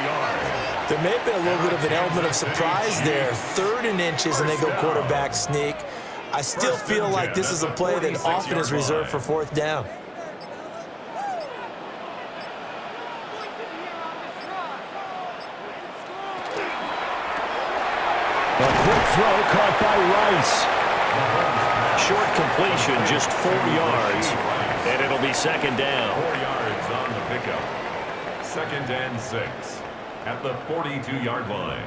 Speaker 3: There may have been a little bit of an element of surprise there. 3rd and inches, and they go quarterback sneak. I still feel like this is a play that often is reserved for 4th down.
Speaker 1: A quick throw caught by Rice. Short completion, just 4 yards, and it'll be 2nd down.
Speaker 2: 4 yards on the pickup. 2nd and 6 at the 42-yard line.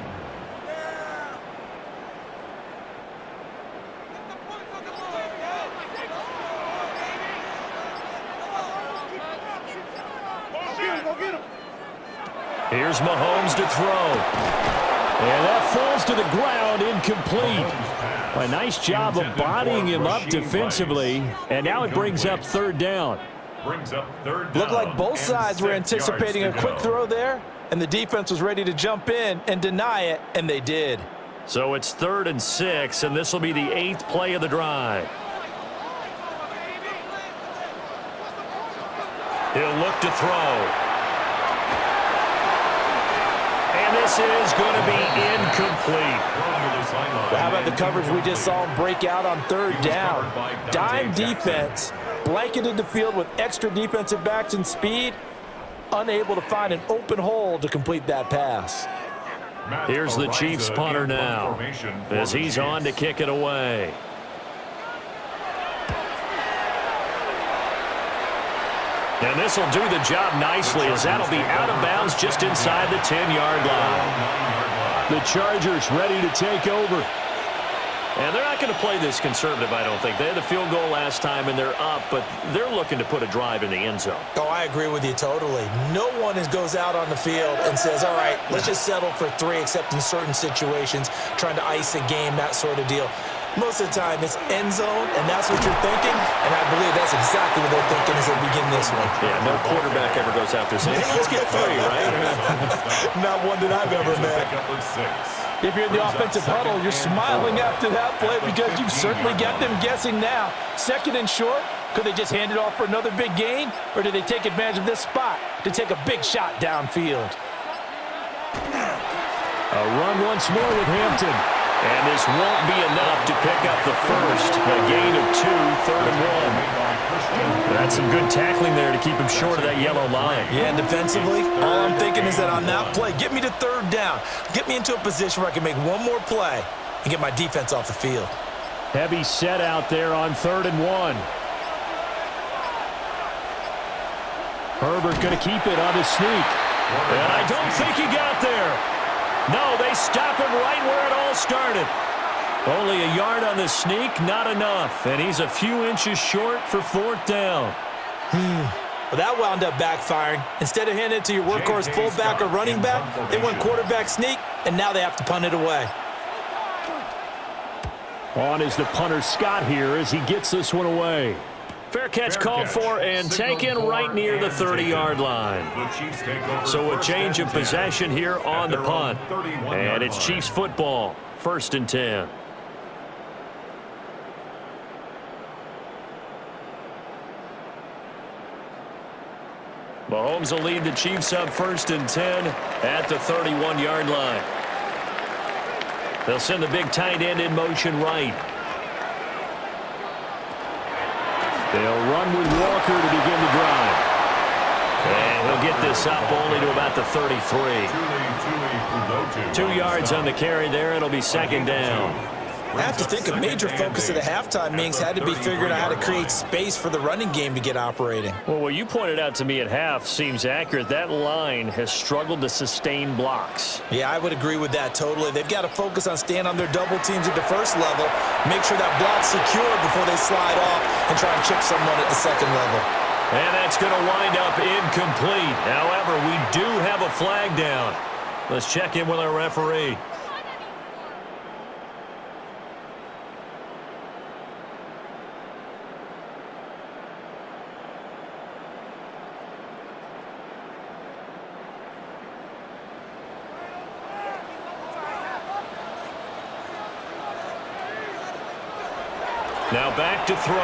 Speaker 1: Here's Mahomes to throw. And that falls to the ground, incomplete. A nice job of bodying him up defensively. And now it brings up 3rd down.
Speaker 2: Brings up 3rd down.
Speaker 3: Looked like both sides were anticipating a quick throw there,
Speaker 4: and the defense was ready to jump in and deny it, and they did.
Speaker 1: So it's 3rd and 6, and this will be the 8th play of the drive. He'll look to throw. And this is going to be incomplete.
Speaker 4: Well, how about the coverage we just saw him break out on 3rd down? Dime defense, blanketed the field with extra defensive backs and speed, unable to find an open hole to complete that pass.
Speaker 1: Here's the Chiefs punter now as he's on to kick it away. And this will do the job nicely as that'll be out of bounds just inside the 10-yard line. The Chargers ready to take over. And they're not going to play this conservative, I don't think. They had the field goal last time, and they're up, but they're looking to put a drive in the end zone.
Speaker 3: Oh, I agree with you totally. No one goes out on the field and says, all right, let's just settle for 3, except in certain situations, trying to ice a game, that sort of deal. Most of the time, it's end zone, and that's what you're thinking, and I believe that's exactly what they're thinking as they begin this one.
Speaker 1: Yeah, no quarterback ever goes out there saying, hey, let's get 3, right?
Speaker 3: Not one that I've ever met.
Speaker 4: If you're in the offensive huddle, you're smiling after that play because you've certainly got them guessing now. 2nd and short, could they just hand it off for another big gain, or do they take advantage of this spot to take a big shot downfield?
Speaker 1: A run once more with Hampton. And this won't be enough to pick up the first. A gain of 2, 3rd and 1. That's some good tackling there to keep him short of that yellow line.
Speaker 3: Yeah, and defensively, all I'm thinking is that on that play, get me to 3rd down. Get me into a position where I can make one more play and get my defense off the field.
Speaker 1: Heavy set out there on 3rd and 1. Herbert going to keep it on his sneak. And I don't think he got there. No, they stop him right where it all started. Only a yard on the sneak, not enough. And he's a few inches short for 4th down.
Speaker 3: Well, that wound up backfiring. Instead of handing it to your workhorse fullback or running back, they went quarterback sneak, and now they have to punt it away.
Speaker 1: On is the punter Scott here as he gets this one away. Fair catch called for and taken right near the 30-yard line. So a change of possession here on the punt. And it's Chiefs football, 1st and 10. Mahomes will lead the Chiefs up 1st and 10 at the 31-yard line. They'll send the big tight end in motion right. They'll run with Walker to begin the drive. And he'll get this up only to about the 33. 2 yards on the carry there. It'll be 2nd down.
Speaker 3: I have to think a major focus of the halftime meetings had to be figuring out how to create space for the running game to get operating.
Speaker 1: Well, what you pointed out to me at half seems accurate. That line has struggled to sustain blocks.
Speaker 3: Yeah, I would agree with that totally. They've got to focus on staying on their double teams at the 1st level, make sure that block's secure before they slide off and try and chip someone at the 2nd level.
Speaker 1: And that's going to wind up incomplete. However, we do have a flag down. Let's check in with our referee. Now back to throw.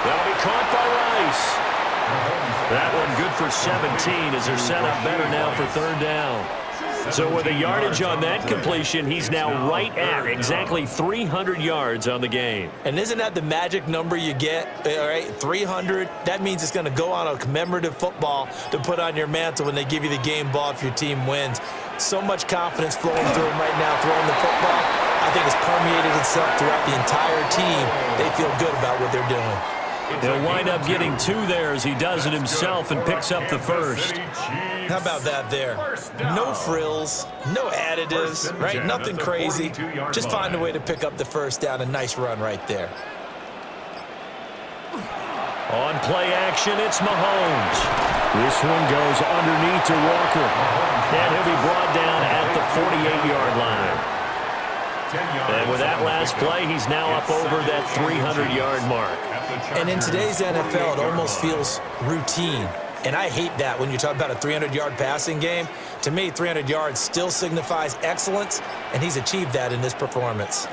Speaker 1: That'll be caught by Rice. That one good for 17 as they're set up better now for 3rd down. So with a yardage on that completion, he's now right at exactly 300 yards on the game.
Speaker 3: And isn't that the magic number you get? All right, 300. That means it's going to go on a commemorative football to put on your mantle when they give you the game ball if your team wins. So much confidence flowing through him right now, throwing the football. I think it's permeated itself throughout the entire team. They feel good about what they're doing.
Speaker 1: He'll wind up getting 2 there as he does it himself and picks up the 1st.
Speaker 3: How about that there? No frills, no additives, right? Nothing crazy. Just find a way to pick up the 1st down. A nice run right there.
Speaker 1: On play action, it's Mahomes. This one goes underneath to Walker. And he'll be brought down at the 48-yard line. And with that last play, he's now up over that 300-yard mark.
Speaker 3: And in today's NFL, it almost feels routine. And I hate that when you talk about a 300-yard passing game. To me, 300 yards still signifies excellence, and he's achieved that in this performance.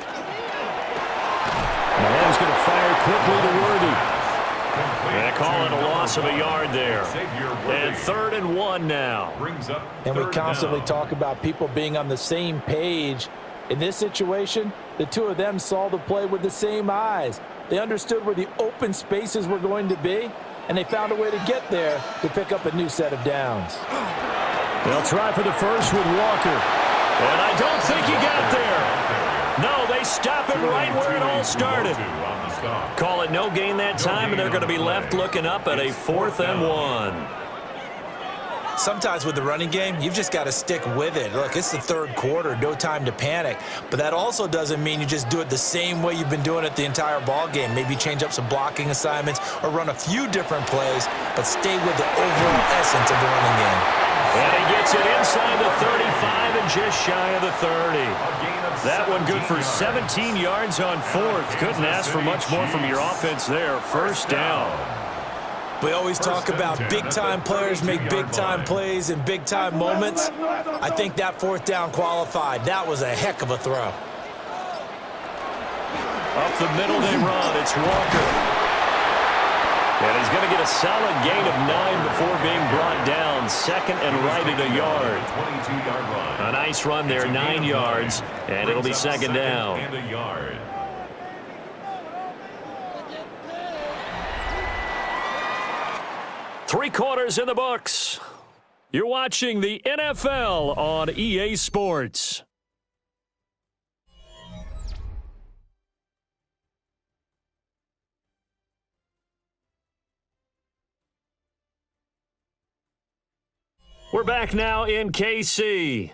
Speaker 1: Mahomes going to fire quickly to Worthy. They call it a loss of a yard there. And 3rd and 1 now.
Speaker 4: And we constantly talk about people being on the same page. In this situation, the two of them saw the play with the same eyes. They understood where the open spaces were going to be, and they found a way to get there to pick up a new set of downs.
Speaker 1: They'll try for the first with Walker. And I don't think he got there. No, they stop it right where it all started. Call it no gain that time, and they're going to be left looking up at a 4th and 1.
Speaker 3: Sometimes with the running game, you've just got to stick with it. Look, it's the 3rd quarter, no time to panic. But that also doesn't mean you just do it the same way you've been doing it the entire ball game. Maybe change up some blocking assignments or run a few different plays, but stay with the overall essence of the running game.
Speaker 1: And he gets it inside the 35 and just shy of the 30. That one good for 17 yards on 4th. Couldn't ask for much more from your offense there. 1st down.
Speaker 3: We always talk about big-time players make big-time plays in big-time moments. I think that 4th down qualified. That was a heck of a throw.
Speaker 1: Up the middle they run. It's Walker. And he's going to get a solid gain of 9 before being brought down. 2nd and right at a yard. A nice run there, 9 yards, and it'll be 2nd down. 3 quarters in the books. You're watching the NFL on EA Sports. We're back now in KC.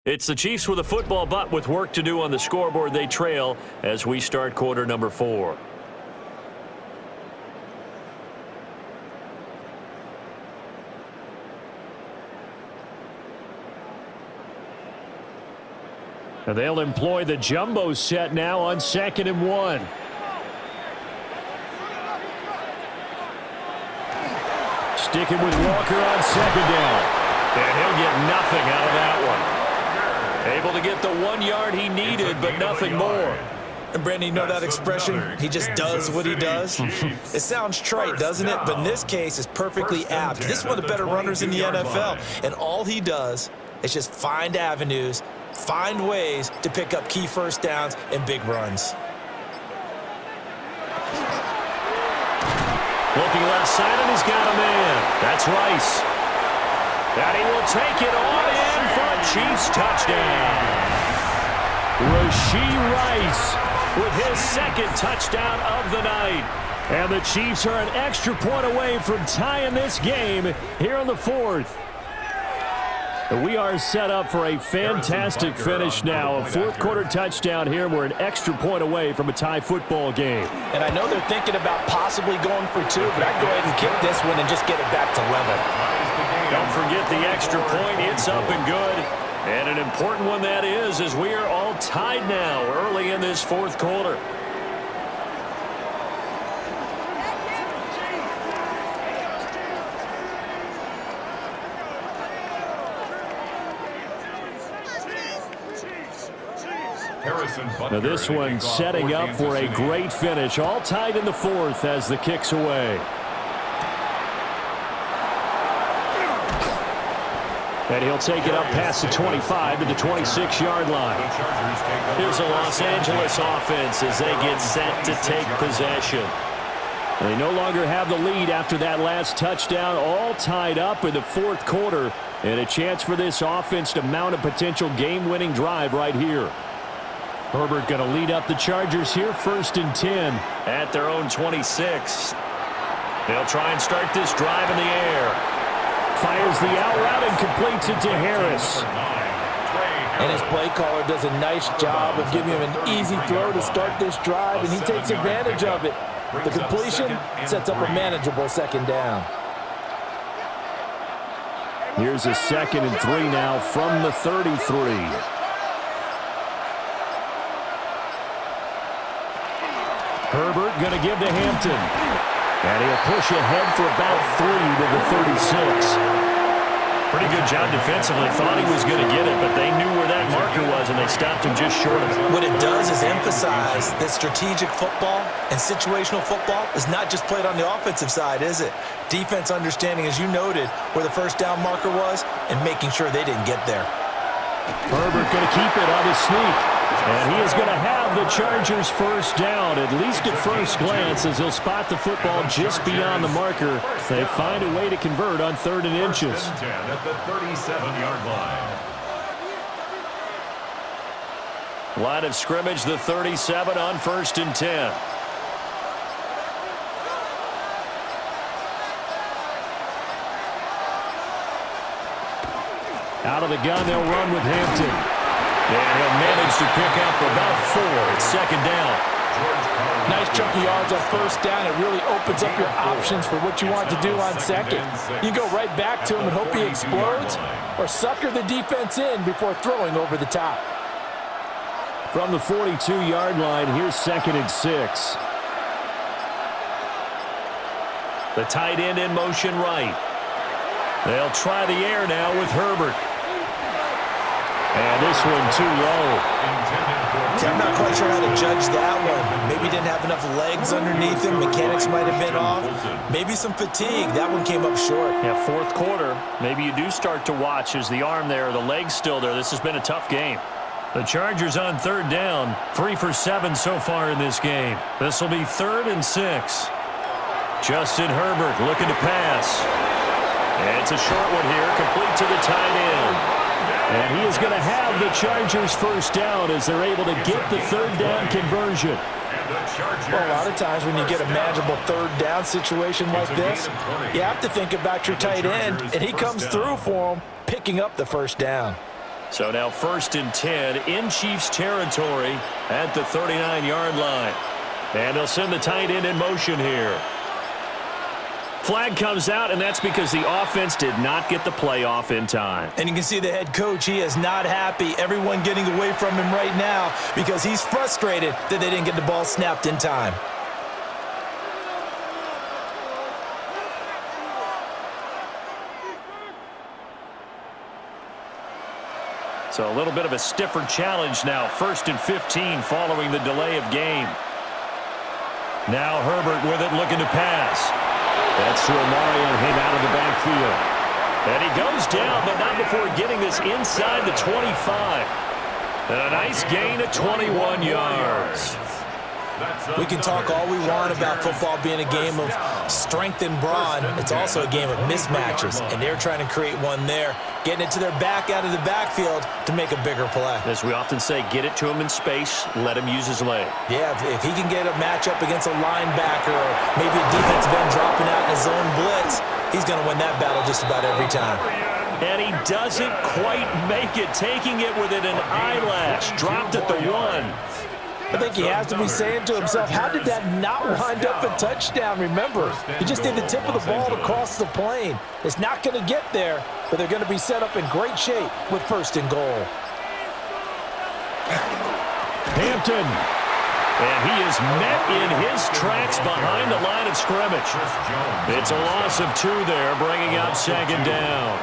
Speaker 1: It's the Chiefs with a football, but with work to do on the scoreboard, they trail as we start quarter number 4. And they'll employ the jumbo set now on 2nd and 1. Sticking with Walker on 2nd down. And he'll get nothing out of that one. Able to get the 1 yard he needed, but nothing more.
Speaker 3: And Brandon, you know that expression? He just does what he does. It sounds trite, doesn't it? But in this case, it's perfectly apt. This is one of the better runners in the NFL. And all he does is just find avenues, find ways to pick up key 1st downs and big runs.
Speaker 1: Looking left side, and he's got a man. That's Rice. And he will take it on in for a Chiefs touchdown. Rashee Rice with his 2nd touchdown of the night. And the Chiefs are an extra point away from tying this game here in the 4th. We are set up for a fantastic finish now. A 4th quarter touchdown here. We're an extra point away from a tie football game.
Speaker 4: And I know they're thinking about possibly going for 2, but I'd go ahead and kick this one and just get it back to level.
Speaker 1: Don't forget the extra point. It's up and good. And an important one that is, as we are all tied now early in this 4th quarter. Now this one setting up for a great finish. All tied in the 4th as the kick's away. And he'll take it up past the 25 to the 26-yard line. Here's a Los Angeles offense as they get set to take possession. They no longer have the lead after that last touchdown. All tied up in the 4th quarter. And a chance for this offense to mount a potential game-winning drive right here. Herbert going to lead up the Chargers here, 1st and 10 at their own 26. They'll try and start this drive in the air. Fires the out route and completes it to Harris.
Speaker 4: And his play caller does a nice job of giving him an easy throw to start this drive, and he takes advantage of it. The completion sets up a manageable 2nd down.
Speaker 1: Here's a 2nd and 3 now from the 33. Herbert going to give to Hampton. And he'll push ahead for about 3 to the 36.
Speaker 5: Pretty good job defensively. Thought he was going to get it, but they knew where that marker was, and they stopped him just short of it.
Speaker 3: What it does is emphasize that strategic football and situational football is not just played on the offensive side, is it? Defense understanding, as you noted, where the first down marker was and making sure they didn't get there.
Speaker 1: Herbert going to keep it on his sneak. And he is going to have the Chargers first down, at least at first glance, as he'll spot the football just beyond the marker. They find a way to convert on 3rd and inches.
Speaker 2: First and 10 at the 37-yard line.
Speaker 1: Line of scrimmage, the 37 on 1st and 10. Out of the gun, they'll run with Hampton. And he'll manage to pick up about 4. It's 2nd down.
Speaker 4: Nice chunky yards on 1st down. It really opens up your options for what you want to do on 2nd. You go right back to him and hope he explodes, or sucker the defense in before throwing over the top.
Speaker 1: From the 42-yard line, here's 2nd and 6. The tight end in motion right. They'll try the air now with Herbert. And this one too low.
Speaker 3: I'm not quite sure how to judge that one. Maybe he didn't have enough legs underneath him. Mechanics might have been off. Maybe some fatigue. That one came up short.
Speaker 5: Yeah, 4th quarter. Maybe you do start to watch. Is the arm there, the leg's still there? This has been a tough game.
Speaker 1: The Chargers on 3rd down. 3 for 7 so far in this game. This will be 3rd and 6. Justin Herbert looking to pass. And it's a short one here, complete to the tight end. And he is going to have the Chargers first down as they're able to get the 3rd down conversion.
Speaker 4: Well, a lot of times when you get a manageable 3rd down situation like this, you have to think about your tight end, and he comes through for him, picking up the 1st down.
Speaker 1: So now 1st and 10 in Chiefs territory at the 39-yard line. And they'll send the tight end in motion here. Flag comes out, and that's because the offense did not get the play off in time.
Speaker 3: And you can see the head coach, he is not happy. Everyone getting away from him right now because he's frustrated that they didn't get the ball snapped in time.
Speaker 1: So a little bit of a stiffer challenge now. 1st and 15 following the delay of game. Now Herbert with it, looking to pass. That's to Amari on him out of the backfield. And he goes down, but not before getting this inside the 25. And a nice gain of 21 yards.
Speaker 3: We can talk all we want about football being a game of strength and brawn. It's also a game of mismatches, and they're trying to create one there, getting it to their back out of the backfield to make a bigger play.
Speaker 1: As we often say, get it to him in space, let him use his leg.
Speaker 3: Yeah, if he can get a matchup against a linebacker or maybe a defensive end dropping out in a zone blitz, he's going to win that battle just about every time.
Speaker 1: And he doesn't quite make it, taking it within an eyelash. Dropped at the 1.
Speaker 4: I think he has to be saying to himself, how did that not wind up a touchdown? Remember, he just did the tip of the ball to cross the plane. It's not going to get there, but they're going to be set up in great shape with 1st and goal.
Speaker 1: Hampton. And he is met in his tracks behind the line of scrimmage. It's a loss of 2 there, bringing up 2nd down.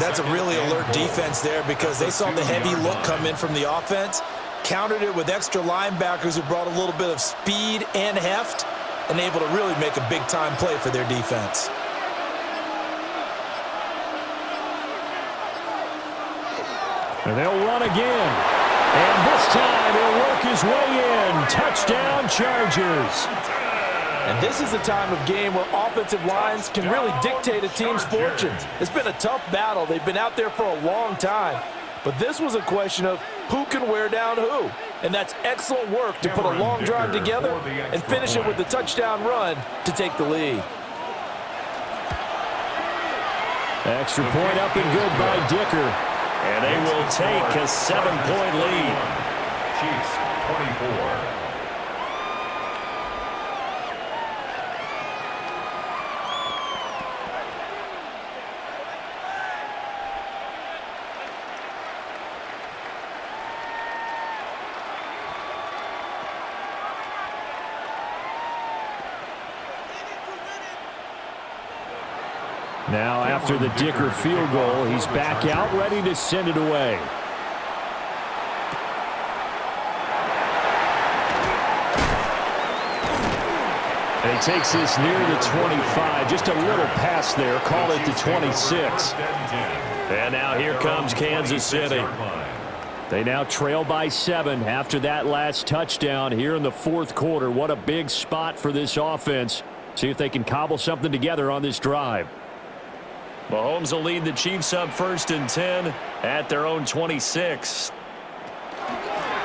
Speaker 3: That's a really alert defense there because they saw the heavy look come in from the offense, countered it with extra linebackers who brought a little bit of speed and heft, and able to really make a big-time play for their defense.
Speaker 1: And they'll run again. And this time he'll work his way in. Touchdown, Chargers.
Speaker 4: And this is a time of game where offensive lines can really dictate a team's fortunes. It's been a tough battle. They've been out there for a long time. But this was a question of who can wear down who. And that's excellent work to put a long drive together and finish it with a touchdown run to take the lead.
Speaker 1: Extra point up and good by Dicker. And they will take a 7-point lead.
Speaker 2: Chiefs 24.
Speaker 1: Now after the Dicker field goal, he's back out ready to send it away. And he takes this near the 25. Just a little pass there. Call it the 26. And now here comes Kansas City. They now trail by 7 after that last touchdown here in the fourth quarter. What a big spot for this offense. See if they can cobble something together on this drive. Mahomes will lead the Chiefs up 1st and 10 at their own 26.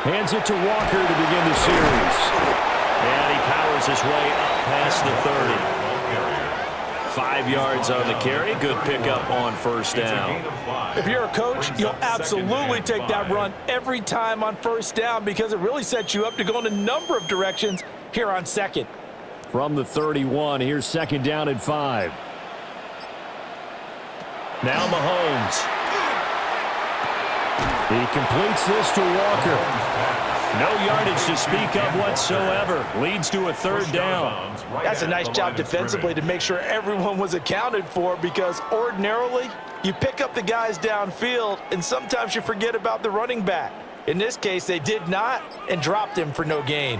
Speaker 1: Hands it to Walker to begin the series. And he powers his way up past the 30. 5 yards on the carry. Good pickup on 1st down.
Speaker 4: If you're a coach, you'll absolutely take that run every time on 1st down because it really sets you up to go in a number of directions here on 2nd.
Speaker 1: From the 31, here's 2nd down and 5. Now Mahomes. He completes this to Walker. No yardage to speak of whatsoever. Leads to a 3rd down.
Speaker 4: That's a nice job defensively to make sure everyone was accounted for because ordinarily you pick up the guys downfield and sometimes you forget about the running back. In this case, they did not and dropped him for no gain.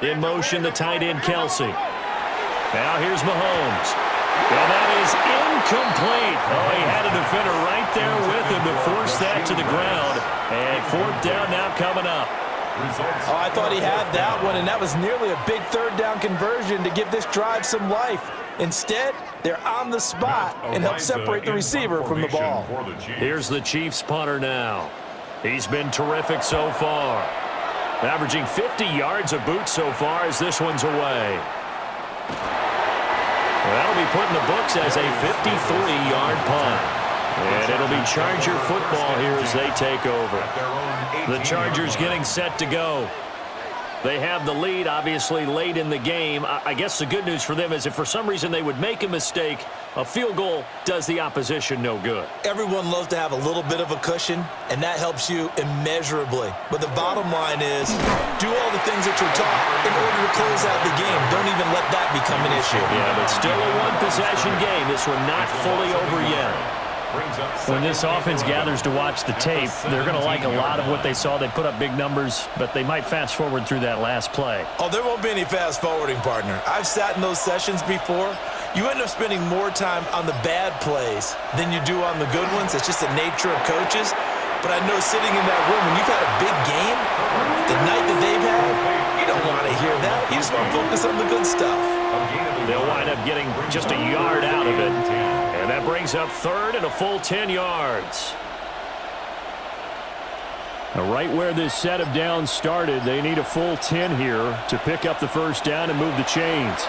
Speaker 1: In motion, the tight end Kelce. Now here's Mahomes. And that is incomplete. Oh, he had a defender right there with him to force that to the ground. And 4th down now coming up.
Speaker 4: Oh, I thought he had that one, and that was nearly a big 3rd down conversion to give this drive some life. Instead, they're on the spot and help separate the receiver from the ball.
Speaker 1: Here's the Chiefs punter now. He's been terrific so far. Averaging 50 yards a boot so far as this one's away. That'll be put in the books as a 53-yard punt. And it'll be Charger football here as they take over. The Chargers getting set to go. They have the lead, obviously, late in the game. I guess the good news for them is if for some reason they would make a mistake, a field goal does the opposition no good.
Speaker 3: Everyone loves to have a little bit of a cushion, and that helps you immeasurably. But the bottom line is do all the things that you're taught in order to close out the game. Don't even let that become an issue.
Speaker 1: Yeah, but still a one-possession game. This one not fully over yet. When this offense gathers to watch the tape, they're going to like a lot of what they saw. They put up big numbers, but they might fast forward through that last play.
Speaker 3: Oh, there won't be any fast forwarding, partner. I've sat in those sessions before. You end up spending more time on the bad plays than you do on the good ones. It's just the nature of coaches. But I know sitting in that room, when you've had a big game, the night that they've had, you don't want to hear that. You just want to focus on the good stuff.
Speaker 1: They'll wind up getting just a yard out of it. And that brings up 3rd and a full 10 yards. Now, right where this set of downs started, they need a full 10 here to pick up the 1st down and move the chains.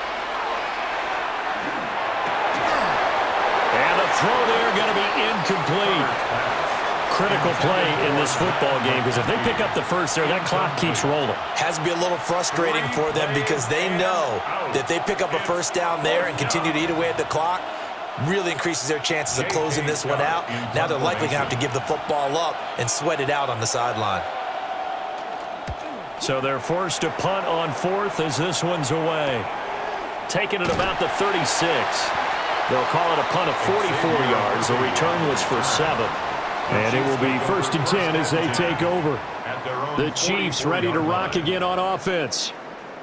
Speaker 1: And the throw there going to be incomplete. Critical play in this football game because if they pick up the 1st there, that clock keeps rolling.
Speaker 3: Has to be a little frustrating for them because they know that if they pick up a 1st down there and continue to eat away at the clock, really increases their chances of closing this one out. Now they're likely going to have to give the football up and sweat it out on the sideline.
Speaker 1: So they're forced to punt on 4th as this one's away. Taking it about the 36. They'll call it a punt of 44 yards. The return was for 7. And it will be 1st and 10 as they take over. The Chiefs ready to rock again on offense.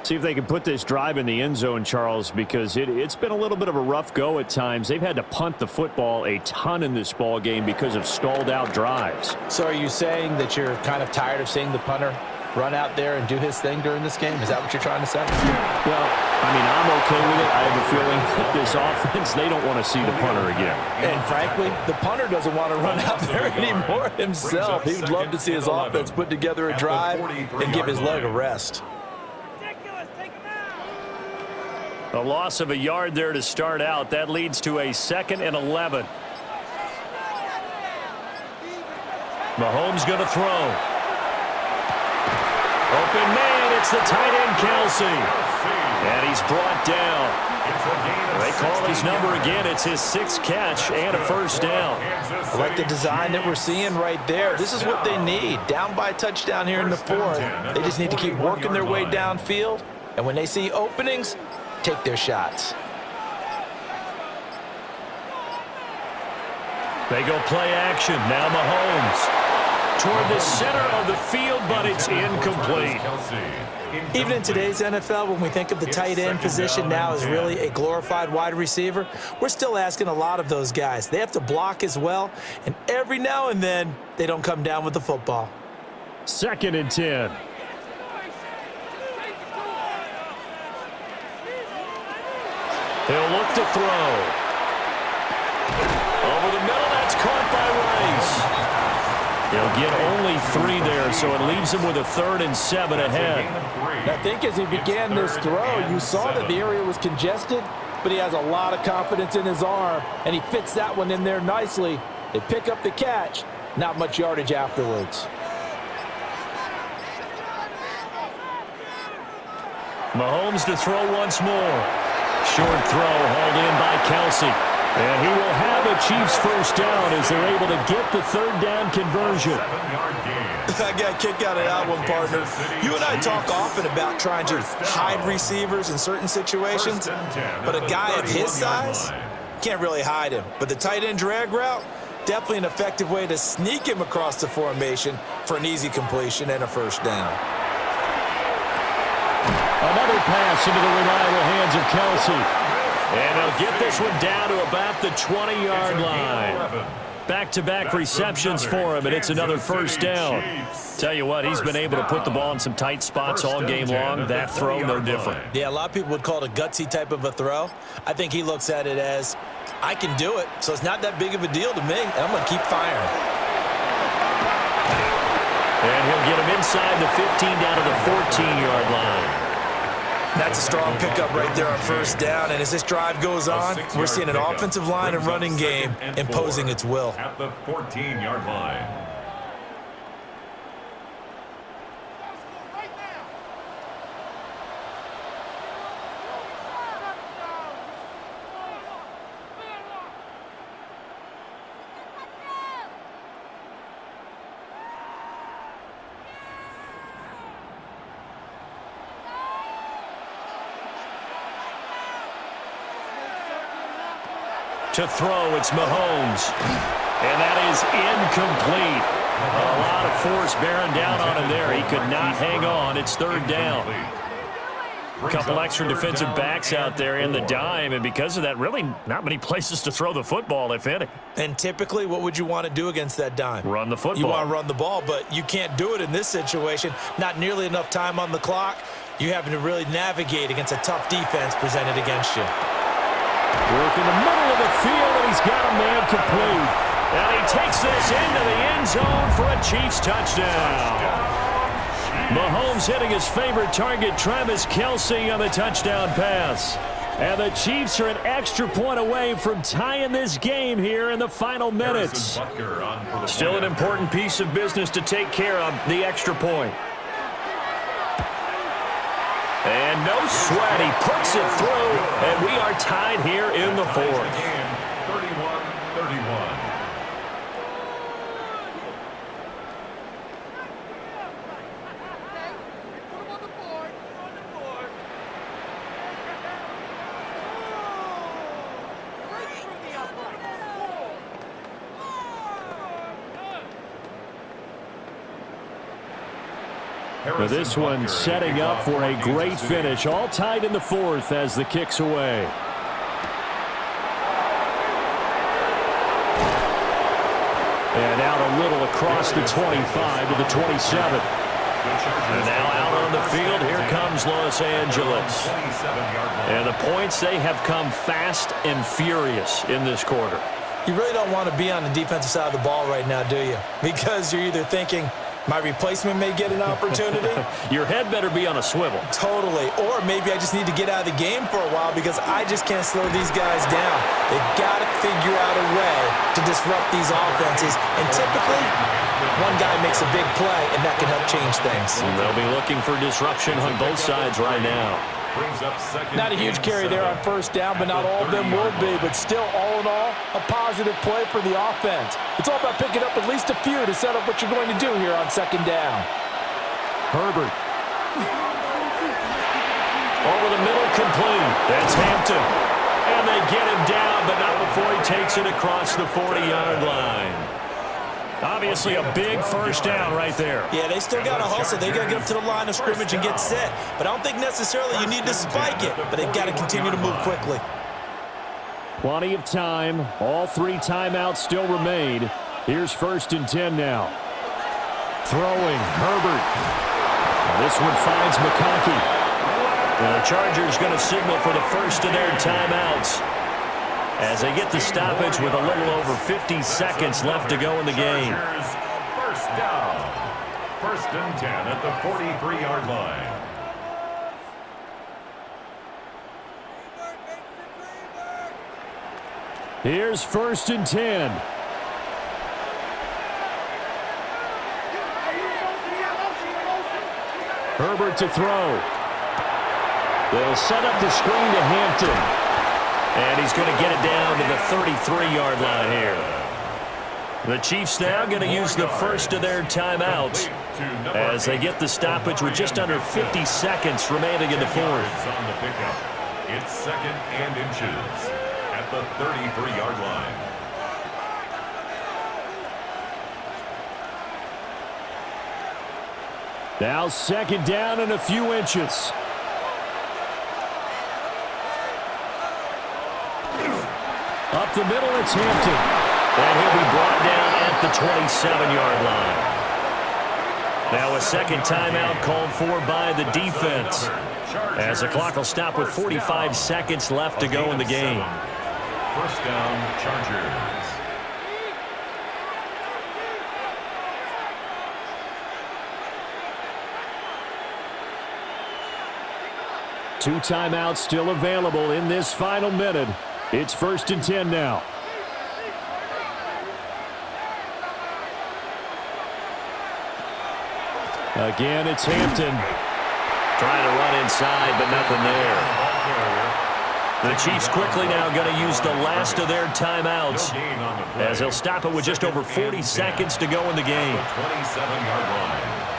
Speaker 1: See if they can put this drive in the end zone, Charles, because it's been a little bit of a rough go at times. They've had to punt the football a ton in this ball game because of stalled out drives.
Speaker 4: So are you saying that you're kind of tired of seeing the punter run out there and do his thing during this game? Is that what you're trying to say?
Speaker 1: Well, I mean, I'm okay with it. I have a feeling that this offense, they don't want to see the punter again.
Speaker 4: And frankly, the punter doesn't want to run out there anymore himself. He would love to see his offense put together a drive and give his leg a rest.
Speaker 1: A loss of a yard there to start out. That leads to a 2nd and 11. Mahomes going to throw. Open man, it's the tight end Kelce. And he's brought down. They call his number again. It's his 6th catch and a 1st down.
Speaker 4: I like the design that we're seeing right there. This is what they need. Down by a touchdown here in the 4th. They just need to keep working their way downfield. And when they see openings, take their shots.
Speaker 1: They go play action. Now Mahomes toward the center of the field, but it's incomplete.
Speaker 3: Even in today's NFL, when we think of the tight end position now as really a glorified wide receiver, we're still asking a lot of those guys. They have to block as well, and every now and then, they don't come down with the football.
Speaker 1: 2nd and 10. He'll look to throw. Over the middle, that's caught by Rice. He'll get only 3 there, so it leaves him with a 3rd and 7 ahead.
Speaker 4: I think as he began this throw, you saw that the area was congested, but he has a lot of confidence in his arm, and he fits that one in there nicely. They pick up the catch, not much yardage afterwards.
Speaker 1: Mahomes to throw once more. Short throw hauled in by Kelce. And he will have a Chiefs first down as they're able to get the 3rd down conversion.
Speaker 3: I got a kick out of that one, partner. You and I talk often about trying to hide receivers in certain situations, but a guy of his size can't really hide him. But the tight end drag route, definitely an effective way to sneak him across the formation for an easy completion and a first down.
Speaker 1: Another pass into the reliable hands of Kelce. And they'll get this one down to about the 20-yard line. Back-to-back receptions for him, and it's another first down. Tell you what, he's been able to put the ball in some tight spots all game long. That throw, no different.
Speaker 3: Yeah, a lot of people would call it a gutsy type of a throw. I think he looks at it as, I can do it, so it's not that big of a deal to me, and I'm going to keep firing.
Speaker 1: And he'll get him inside the 15 down to the 14-yard line.
Speaker 3: That's a strong pickup right there on first down, and as this drive goes on, we're seeing an offensive line and running game imposing its will.
Speaker 2: At the 14-yard line.
Speaker 1: To throw, it's Mahomes. And that is incomplete. A lot of force bearing down on him there. He could not hang on. It's 3rd down. A couple extra defensive backs out there in the dime, and because of that, really not many places to throw the football, if any.
Speaker 3: And typically, what would you want to do against that dime?
Speaker 1: Run the football.
Speaker 3: You want to run the ball, but you can't do it in this situation. Not nearly enough time on the clock. You're having to really navigate against a tough defense presented against you.
Speaker 1: Work in the middle of the field, and he's got a man complete. And he takes this into the end zone for a Chiefs touchdown. Mahomes hitting his favorite target, Travis Kelce, on the touchdown pass. And the Chiefs are an extra point away from tying this game here in the final minutes. Still an important piece of business to take care of, the extra point. And no sweat, he puts it through, and we are tied here in the 4th.
Speaker 2: 31-31.
Speaker 1: Now this one setting up for a great finish. All tied in the 4th as the kick's away. And out a little across the 25 to the 27. And now out on the field, here comes Los Angeles. And the points, they have come fast and furious in this quarter.
Speaker 3: You really don't want to be on the defensive side of the ball right now, do you? Because you're either thinking, my replacement may get an opportunity.
Speaker 1: Your head better be on a swivel.
Speaker 3: Totally. Or maybe I just need to get out of the game for a while because I just can't slow these guys down. They've got to figure out a way to disrupt these offenses. And typically, one guy makes a big play, and that can help change things.
Speaker 1: And they'll be looking for disruption on both sides right now.
Speaker 4: Not a huge carry there on first down, but not all of them will be. But still, all in all, a positive play for the offense. It's all about picking up at least a few to set up what you're going to do here on second down.
Speaker 1: Herbert. Over the middle, complete. That's Hampton. And And they get him down, but not before he takes it across the 40-yard line. Obviously a big first down right there.
Speaker 3: Yeah, they still got to hustle. They got to get up to the line of scrimmage and get set. But I don't think necessarily you need to spike it, but they got to continue to move quickly.
Speaker 1: Plenty of time. All 3 timeouts still remain. Here's 1st and 10 now. Throwing, Herbert. This one finds McConkey. And the Chargers going to signal for the first of their timeouts as they get the stoppage with a little over 50 seconds left to go in the game.
Speaker 2: First down. 1st and 10 at the 43-yard line.
Speaker 1: Here's 1st and 10. Herbert to throw. They'll set up the screen to Hampton. And he's going to get it down to the 33-yard line here. The Chiefs now going to use the first of their timeouts as they get the stoppage with just under 50 seconds remaining in the 4th.
Speaker 2: On the pickup. It's 2nd and inches at the 33-yard line.
Speaker 1: Now 2nd down and a few inches. Up the middle, it's Hampton. And he'll be brought down at the 27-yard line. Now a 2nd timeout called for by the defense, as the clock will stop with 45 seconds left to go in the game.
Speaker 2: 1st down, Chargers.
Speaker 1: Two timeouts still available in this final minute. It's 1st and 10 now. Again, it's Hampton.
Speaker 5: Trying to run inside, but nothing there.
Speaker 1: The Chiefs quickly now going to use the last of their timeouts as they'll stop it with just over 40 seconds to go in the game.
Speaker 2: 27-yard line.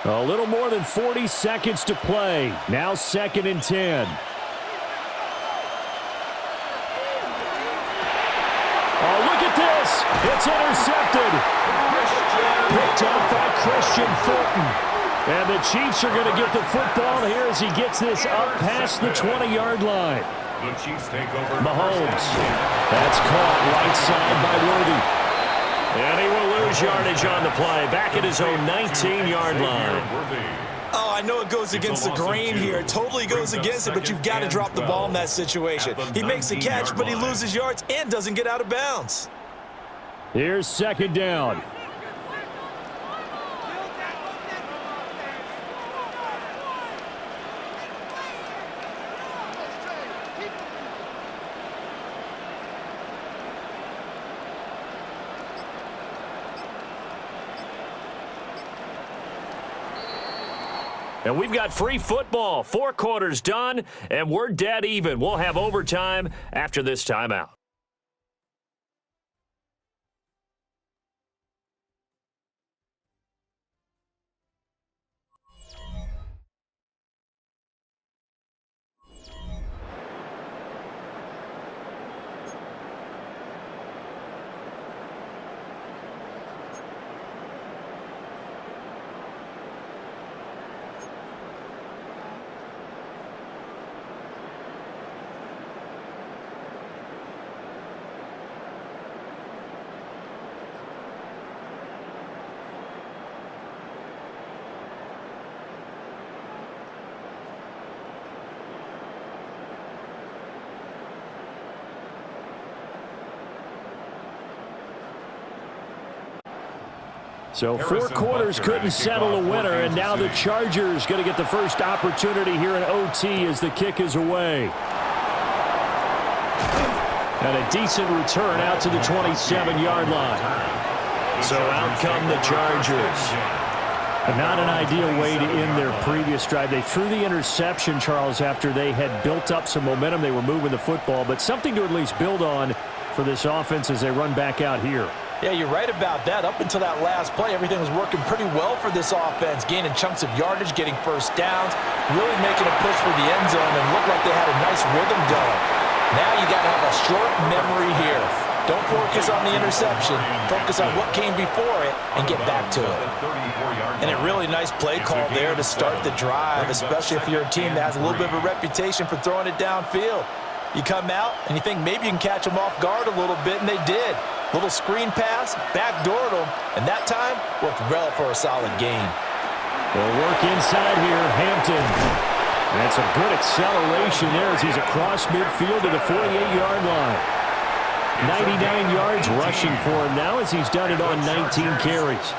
Speaker 1: A little more than 40 seconds to play. Now 2nd and 10. Oh, look at this. It's intercepted. Picked up by Christian Thornton. And the Chiefs are going to get the football here as he gets this up past the 20-yard line.
Speaker 2: The Chiefs take over.
Speaker 1: Mahomes. That's caught right side by Worthy. And he will lose yardage on the play, back at his own 19-yard line.
Speaker 3: Oh, I know it goes against the grain here. It totally goes against it, but you've got to drop the ball in that situation. He makes a catch, but he loses yards and doesn't get out of bounds.
Speaker 1: Here's 2nd down. And we've got free football. 4 quarters done, and we're dead even. We'll have overtime after this timeout. So 4 quarters couldn't settle a winner, and now the Chargers going to get the first opportunity here in OT as the kick is away. And a decent return out to the 27-yard line. So out come the Chargers. Not an ideal way to end their previous drive. They threw the interception, Charles, after they had built up some momentum. They were moving the football, but something to at least build on for this offense as they run back out here.
Speaker 4: Yeah, you're right about that. Up until that last play, everything was working pretty well for this offense, gaining chunks of yardage, getting first downs, really making a push for the end zone, and looked like they had a nice rhythm going. Now you got to have a short memory here. Don't focus on the interception. Focus on what came before it and get back to it. And a really nice play call there to start the drive, especially if you're a team that has a little bit of a reputation for throwing it downfield. You come out and you think maybe you can catch them off guard a little bit, and they did. Little screen pass, backdoored them, and that time worked well for a solid gain.
Speaker 1: They'll work inside here, Hampton. That's a good acceleration there as he's across midfield to the 48-yard line. 99 yards rushing for him now as he's done it on 19 carries.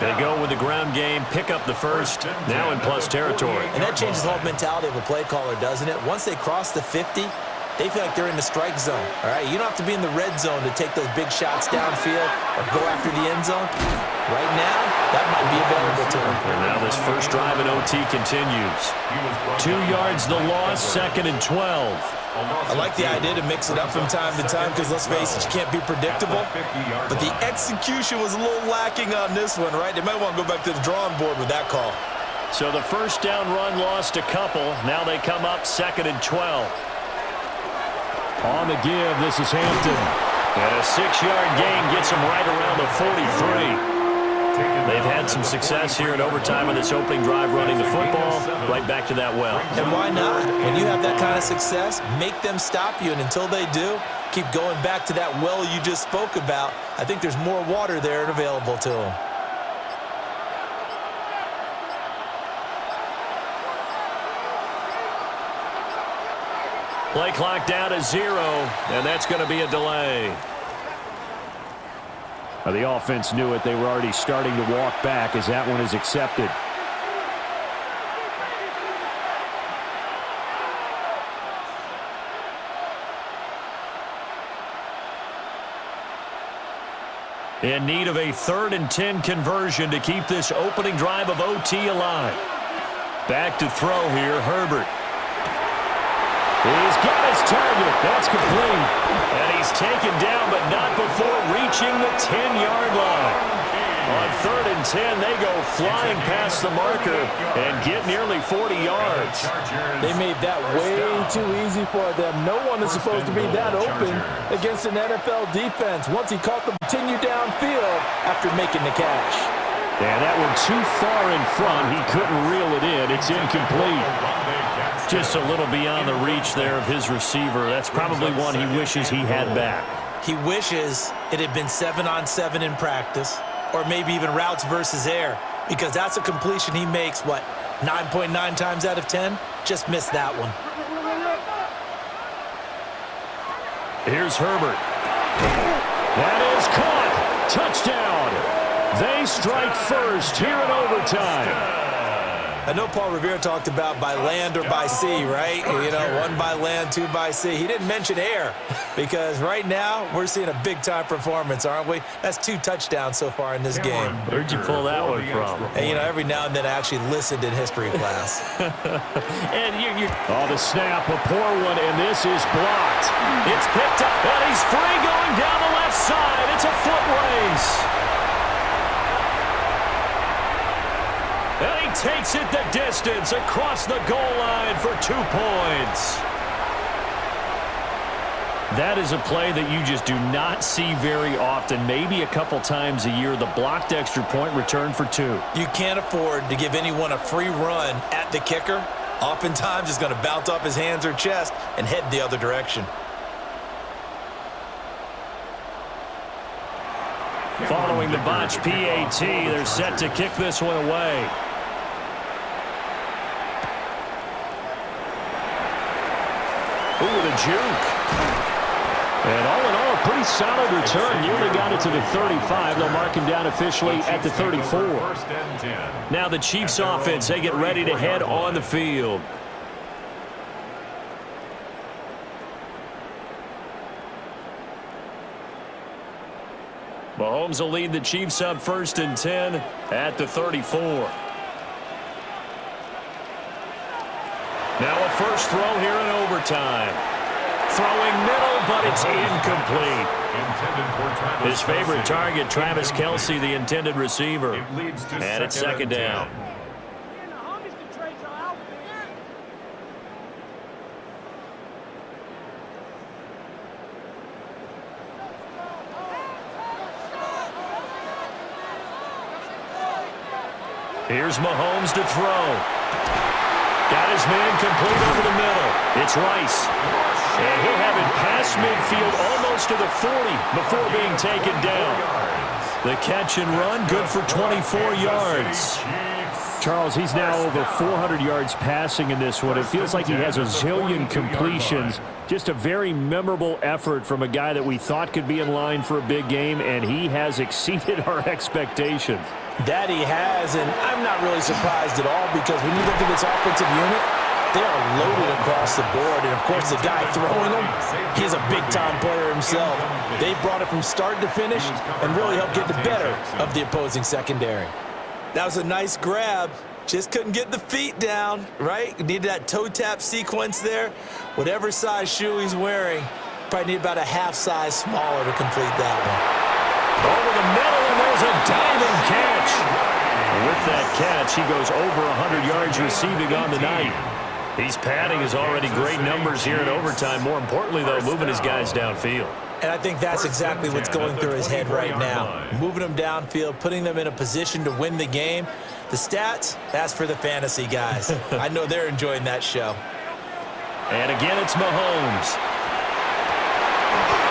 Speaker 5: They go with the ground game, pick up the first, now in plus territory.
Speaker 3: And that changes the whole mentality of a play caller, doesn't it? Once they cross the 50, they feel like they're in the strike zone, all right? You don't have to be in the red zone to take those big shots downfield or go after the end zone. Right now, that might be available to them.
Speaker 5: And now this first drive in OT continues.
Speaker 1: 2 yards the loss, 2nd and 12.
Speaker 3: I like the idea to mix it up from time to time because, let's face it, you can't be predictable. But the execution was a little lacking on this one, right? They might want to go back to the drawing board with that call.
Speaker 1: So the first down run lost a couple. Now they come up 2nd and 12. On the give, this is Hampton.
Speaker 5: And a 6-yard gain gets them right around the 43. They've had some success here in overtime in this opening drive running the football. Right back to that well.
Speaker 3: And why not? When you have that kind of success, make them stop you. And until they do, keep going back to that well you just spoke about. I think there's more water there and available to them.
Speaker 1: Play clock down to 0, and that's going to be a delay. The offense knew it. They were already starting to walk back as that one is accepted. In need of a 3rd and 10 conversion to keep this opening drive of OT alive. Back to throw here, Herbert. He's got his target. That's complete. And he's taken down, but not before reaching the 10-yard line. On 3rd and 10, they go flying past the marker and get nearly 40 yards.
Speaker 4: They made that way too easy for them. No one is supposed to be that open against an NFL defense. Once he caught them, continue downfield after making the catch.
Speaker 1: Yeah, that one too far in front. He couldn't reel it in. It's incomplete. Just a little beyond the reach there of his receiver. That's probably one he wishes he had back.
Speaker 3: He wishes it had been 7-on-7 in practice, or maybe even routes versus air, because that's a completion he makes, 9.9 times out of 10? Just missed that one.
Speaker 1: Here's Herbert. That is caught. Touchdown. They strike first here in overtime.
Speaker 3: I know Paul Revere talked about by land or by sea, right? You know, 1 by land, 2 by sea. He didn't mention air because right now we're seeing a big-time performance, aren't we? That's 2 touchdowns so far in this game.
Speaker 5: Where'd you pull that one from?
Speaker 3: Hey, you know, every now and then I actually listened in history class.
Speaker 1: And oh, the snap, a poor one, and this is blocked. It's picked up, and he's free going down the left side. It's a foot race. And he takes it the distance across the goal line for 2 points. That is a play that you just do not see very often. Maybe a couple times a year, the blocked extra point return for 2.
Speaker 3: You can't afford to give anyone a free run at the kicker. Oftentimes, it's going to bounce off his hands or chest and head the other direction.
Speaker 1: Following the botch PAT, they're set to kick this one away. Ooh, the juke. And all in all, a pretty solid return. Nearly got it to the 35. They'll mark him down officially at the 34. Now the Chiefs offense, they get ready to head on the field. Mahomes will lead the Chiefs up 1st and 10 at the 34. Now a first throw here in overtime. Throwing middle, but it's incomplete.
Speaker 2: Intended for
Speaker 5: His favorite target, Travis Kelce, the intended receiver. And it's second down. Here's Mahomes to throw. Got his man complete over the middle. It's Rice. And he'll have it past midfield almost to the 40 before being taken down. The catch and run, good for 24 yards.
Speaker 1: Charles, he's now over 400 yards passing in this one. It feels like he has a zillion completions. Just a very memorable effort from a guy that we thought could be in line for a big game, and he has exceeded our expectations.
Speaker 3: That he has, and I'm not really surprised at all because when you look at this offensive unit, they are loaded across the board. And, of course, the guy throwing them, he's a big-time player himself. They brought it from start to finish and really helped get the better of the opposing secondary. That was a nice grab. Just couldn't get the feet down, right? Needed that toe tap sequence there. Whatever size shoe he's wearing, probably need about a half size smaller to complete that one.
Speaker 5: Over the middle, and there's a diving catch. With that catch, he goes over 100 yards receiving on the night. He's padding his already great numbers here in overtime. More importantly, though, moving his guys downfield.
Speaker 3: And I think that's exactly what's going through his head right now. Moving them downfield, putting them in a position to win the game. The stats, that's for the fantasy guys. I know they're enjoying that show.
Speaker 5: And again, it's Mahomes.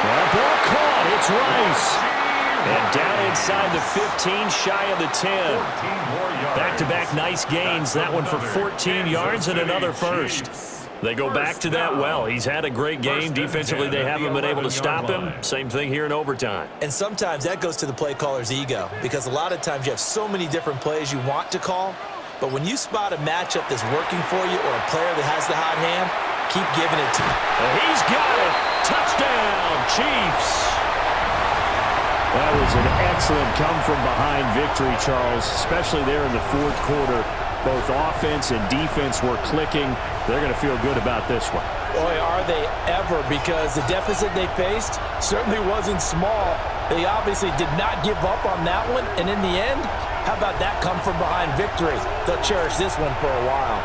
Speaker 5: That ball caught. It's Rice. And down inside the 15, shy of the 10. Back-to-back nice gains. That one for 14 yards and another first. They go back to that well. He's had a great game. Defensively, they haven't been able to stop him. Same thing here in overtime.
Speaker 3: And sometimes that goes to the play caller's ego because a lot of times you have so many different plays you want to call, but when you spot a matchup that's working for you or a player that has the hot hand, keep giving it to him.
Speaker 5: And he's got it. Touchdown, Chiefs.
Speaker 1: That was an excellent come-from-behind victory, Charles, especially there in the fourth quarter. Both offense and defense were clicking. They're going to feel good about this one.
Speaker 3: Boy, are they ever, because the deficit they faced certainly wasn't small. They obviously did not give up on that one, and in the end, how about that come-from-behind victory? They'll cherish this one for a while.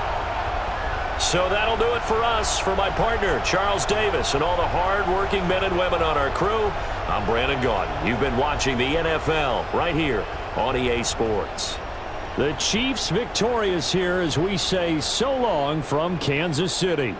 Speaker 5: So that'll do it for us. For my partner, Charles Davis, and all the hard-working men and women on our crew, I'm Brandon Gaudin. You've been watching the NFL right here on EA Sports.
Speaker 1: The Chiefs victorious here as we say so long from Kansas City.